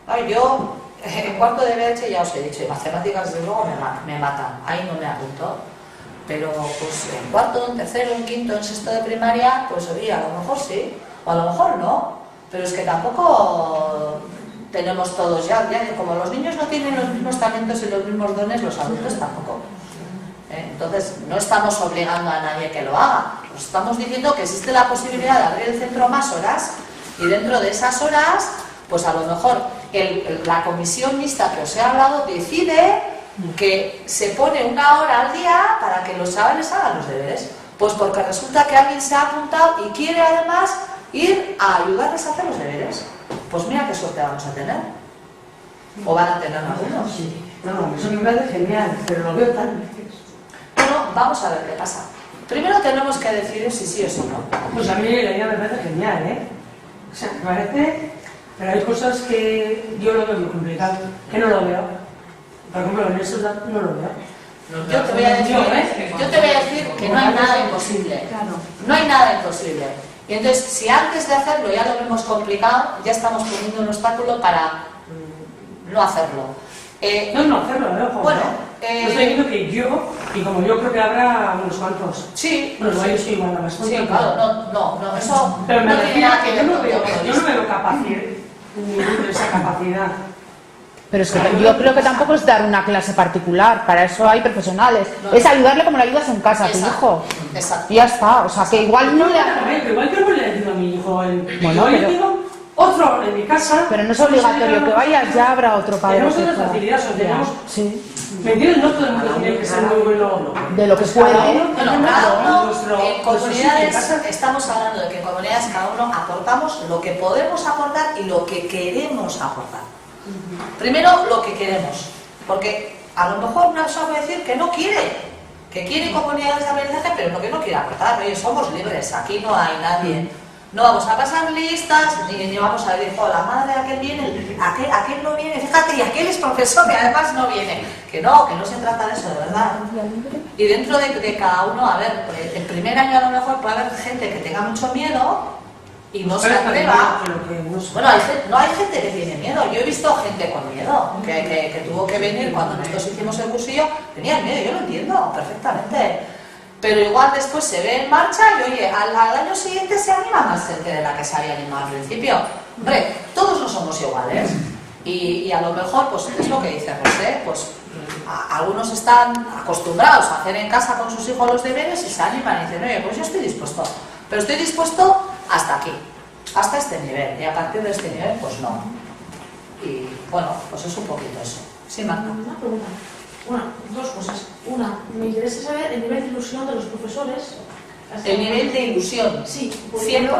Ay, yo, en cuarto de BH ya os he dicho, y matemáticas desde luego me matan. Ahí no me apunto. Pero pues en cuarto, en tercero, en quinto, en sexto de primaria, pues oye, a lo mejor sí, o a lo mejor no. Pero es que tampoco... tenemos todos ya, como los niños no tienen los mismos talentos y los mismos dones, los adultos tampoco. Entonces, no estamos obligando a nadie que lo haga. Nos estamos diciendo que existe la posibilidad de abrir el centro más horas y dentro de esas horas, pues a lo mejor la comisión mixta que os he hablado decide que se pone una hora al día para que los chavales hagan los deberes. Pues porque resulta que alguien se ha apuntado y quiere además ir a ayudarles a hacer los deberes. Pues mira qué suerte vamos a tener. ¿O van a tener algunos?
Sí. No, eso me parece genial, pero lo veo tan difícil.
Bueno, vamos a ver qué pasa. Primero tenemos que decidir si sí o si no.
Pues a mí la idea me parece genial, O sea, me parece... Pero hay cosas que yo lo veo muy complicado, que no lo veo. Por ejemplo, en eso no lo veo.
Yo te voy a decir que no hay nada imposible. No hay nada imposible. Y entonces, si antes de hacerlo ya lo vemos complicado, ya estamos poniendo un obstáculo para no hacerlo.
No hacerlo, ojo.
Bueno,
estoy diciendo que yo, y como yo creo que habrá unos cuantos.
Sí.
Bueno, yo soy igual a bastante.
Sí, claro, no, eso
pero me
no tiene nada que ver con
yo no veo esa capacidad.
Pero es que yo creo que tampoco es dar una clase particular, para eso hay profesionales. Es ayudarle como le ayudas en casa a tu hijo.
Exacto.
Y ya está, o sea que igual no le...
Igual que no le ayudo a mi hijo.
Bueno,
yo tengo otro en mi casa.
Pero no es obligatorio que vayas, ya habrá otro padre.
Tenemos otras facilidades, tenemos...
Sí.
¿Me entiendes? No todo el mundo tiene que ser muy bueno.
De lo que puede.
Cada uno, en comunidades, estamos hablando de que en comunidades cada uno aportamos lo que podemos aportar y lo que queremos aportar. Primero, lo que queremos, porque a lo mejor una persona puede decir que no quiere, que quiere comunidades de aprendizaje, pero que no quiere aportar. Oye, somos libres, aquí no hay nadie. No vamos a pasar listas, ni vamos a decir, la madre de aquel viene, aquel no viene, fíjate, y aquel es profesor y además no viene. Que no se trata de eso, de verdad. Y dentro de cada uno, a ver, el primer año a lo mejor puede haber gente que tenga mucho miedo y no se atreva. Bueno, no hay gente que tiene miedo. Yo he visto gente con miedo, que tuvo que venir cuando nosotros hicimos el cursillo, tenía miedo, yo lo entiendo perfectamente. Pero igual después se ve en marcha y oye, al año siguiente se anima más gente de la que se había animado al principio. Hombre, todos no somos iguales. Y a lo mejor, pues es lo que dice José, pues algunos están acostumbrados a hacer en casa con sus hijos los deberes y se animan y dicen, oye, pues yo estoy dispuesto. Pero estoy dispuesto hasta aquí, hasta este nivel. Y a partir de este nivel, pues no. Y bueno, pues es un poquito eso. Sí, Marta.
Una pregunta. Dos cosas. Una, me interesa saber el nivel de ilusión de los profesores.
El nivel de ilusión.
Sí,
100%.
100%.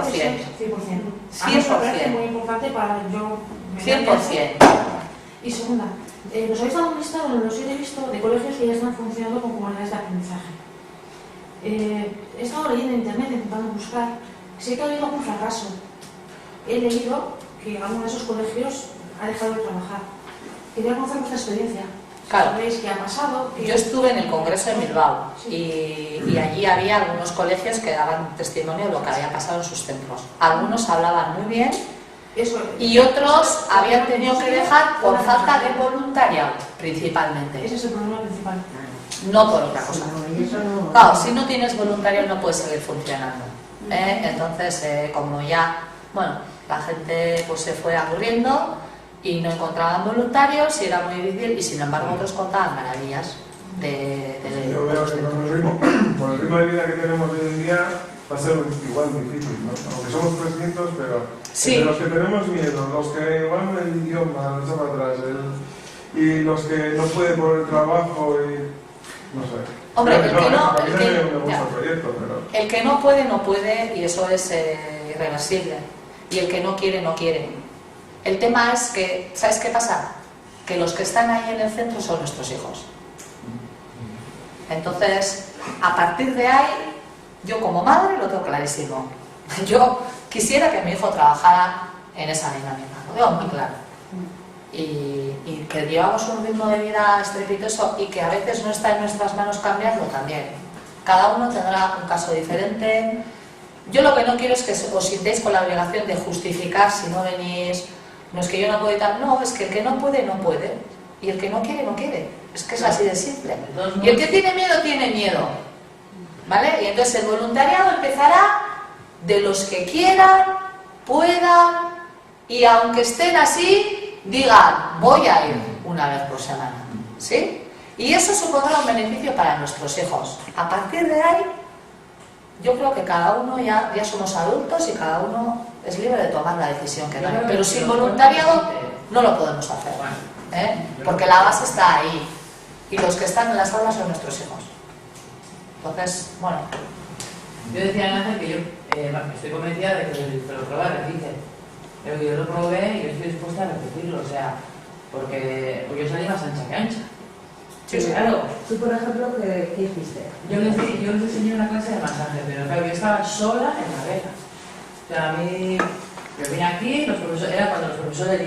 A mí me parece muy importante para yo...
100%.
Y segunda, Nos habéis dado un listado, los he visto, de colegios que ya están funcionando con comunidades de aprendizaje. He estado leyendo en internet, intentando buscar. Sé que ha habido algún fracaso. He leído que alguno de esos colegios ha dejado de trabajar. Quería conocer vuestra experiencia.
Claro.
¿Sabéis qué ha pasado?
Yo estuve en el Congreso de Bilbao y allí había algunos colegios que daban testimonio de lo que había pasado en sus centros. Algunos hablaban muy bien y otros habían tenido que dejar por falta de voluntariado, principalmente.
Ese es el problema principal.
No por otra cosa. Claro, si no tienes voluntariado no puedes seguir funcionando. Entonces, como ya, bueno, la gente pues se fue aburriendo y no encontraban voluntarios y era muy difícil, y sin embargo otros contaban maravillas de
yo veo que con el ritmo de vida que tenemos hoy en día va a ser igual difícil, ¿no? Aunque somos 300, pero
sí.
Entre los que tenemos miedo, los que igual el idioma nos echa para atrás, y los que no pueden por el trabajo y no sé.
Hombre, el que no puede, no puede, y eso es irreversible. Y el que no quiere, no quiere. El tema es que, ¿sabes qué pasa? Que los que están ahí en el centro son nuestros hijos. Entonces, a partir de ahí, yo como madre lo tengo clarísimo. Yo quisiera que mi hijo trabajara en esa dinámica, lo veo muy claro. Y que llevamos un ritmo de vida estrepitoso y que a veces no está en nuestras manos cambiarlo también. Cada uno tendrá un caso diferente. Yo lo que no quiero es que os sintáis con la obligación de justificar si no venís. No es que yo no puedo y tal, no, es que el que no puede, no puede. Y el que no quiere, no quiere. Es que es así de simple. Y el que tiene miedo, tiene miedo. ¿Vale? Y entonces el voluntariado empezará de los que quieran, puedan, y aunque estén así, digan, voy a ir una vez por semana. ¿Sí? Y eso supondrá un beneficio para nuestros hijos. A partir de ahí, yo creo que cada uno ya somos adultos y cada uno es libre de tomar la decisión que da. Pero sin voluntariado no lo podemos hacer. Porque la base está ahí. Y los que están en las aulas son nuestros hijos. Entonces, bueno.
Yo decía en Ángel que yo estoy convencida de que lo prueba repite. Pero yo lo probé y yo estoy dispuesta a repetirlo, o sea, porque yo salí más ancha que ancha.
Sí, claro. Tú, por ejemplo, ¿qué hiciste?
Yo les enseñé una clase de masaje, pero claro, yo estaba sola en la beca. O sea, a mí, yo vine aquí, los profesores, era cuando los profesores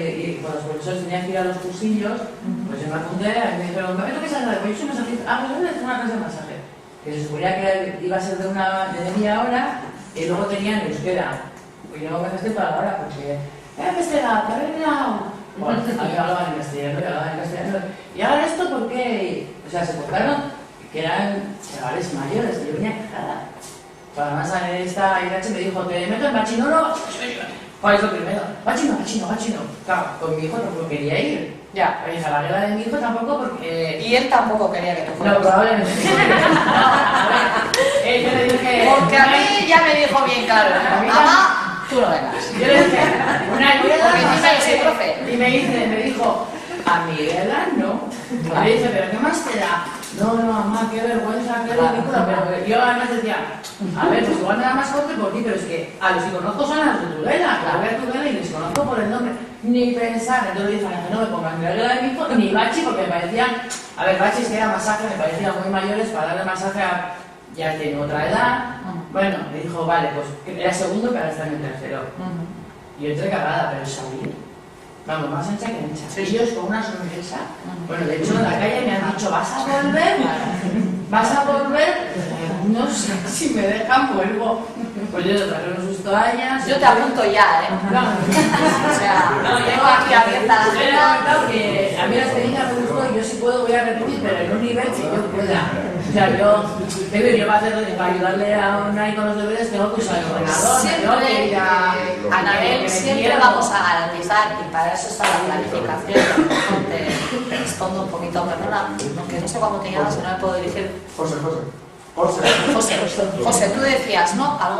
tenían que ir a los cursillos, pues yo me apunté, y me dijeron, ¿qué es eso? Pues yo soy masajista, pues yo voy a hacer una clase de masaje. Que se suponía que iba a ser de media hora, y luego tenían euskera. Y luego me gasté para la hora, porque, investiga, te he mirado. Bueno, a mí me hablaban en castellano, y ahora esto, ¿por qué? O sea, se portaron que eran chavales mayores, que yo venía cagada. Además, esta Irache me dijo, te meto en bachinoro. ¿Cuál es lo primero? Bachino. Claro, con mi hijo tampoco quería ir. Ya, a la regla de mi hijo tampoco porque...
Y él tampoco quería que tú fueras.
No, probablemente. Yo le dije...
Porque a mí ya me dijo bien claro, mamá, tú no vengas.
Yo le dije,
porque encima yo soy profe.
Y me dijo, a Miguela no.
Claro.
Le dije, ¿pero qué más te da? No, mamá, qué vergüenza, qué ridículo. Pero yo además decía, a ver, pues igual me da más corte por ti, pero es que a los que conozco son a los de Tudela, claro, voy a Tudela y les conozco por el nombre. Ni pensar, entonces le dije, no me pongas ni la regla de mi hijo, ni Bachi, porque me parecían, a ver, Bachi es que era masaje, me parecían muy mayores para darle masaje a, ya tiene otra edad. Bueno, me dijo, vale, pues era segundo, pero ahora está en el tercero. Y yo entré cagada, pero salí. Vamos, más ancha que ancha. Sí. Ellos con una sonrisa. Bueno, de hecho en la calle me han dicho, ¿vas a volver? ¿Vas a volver? No sé, si me dejan vuelvo. Pues yo traje sus toallas.
Yo te apunto ya,
No.
O sea, no, llevo aquí abierta la
agenda. Que a mí la experiencia me gustó y yo sí puedo, voy a repetir, pero en un nivel que yo pueda. O sea, yo para ayudarle a Unai con los deberes tengo que usar el ordenador.
Siempre, Anabel, siempre vamos a garantizar, y para eso está la planificación. Te respondo un poquito, perdona, que no sé cómo te llamas, si no me puedo dirigir.
José,
tú decías, ¿no? Algo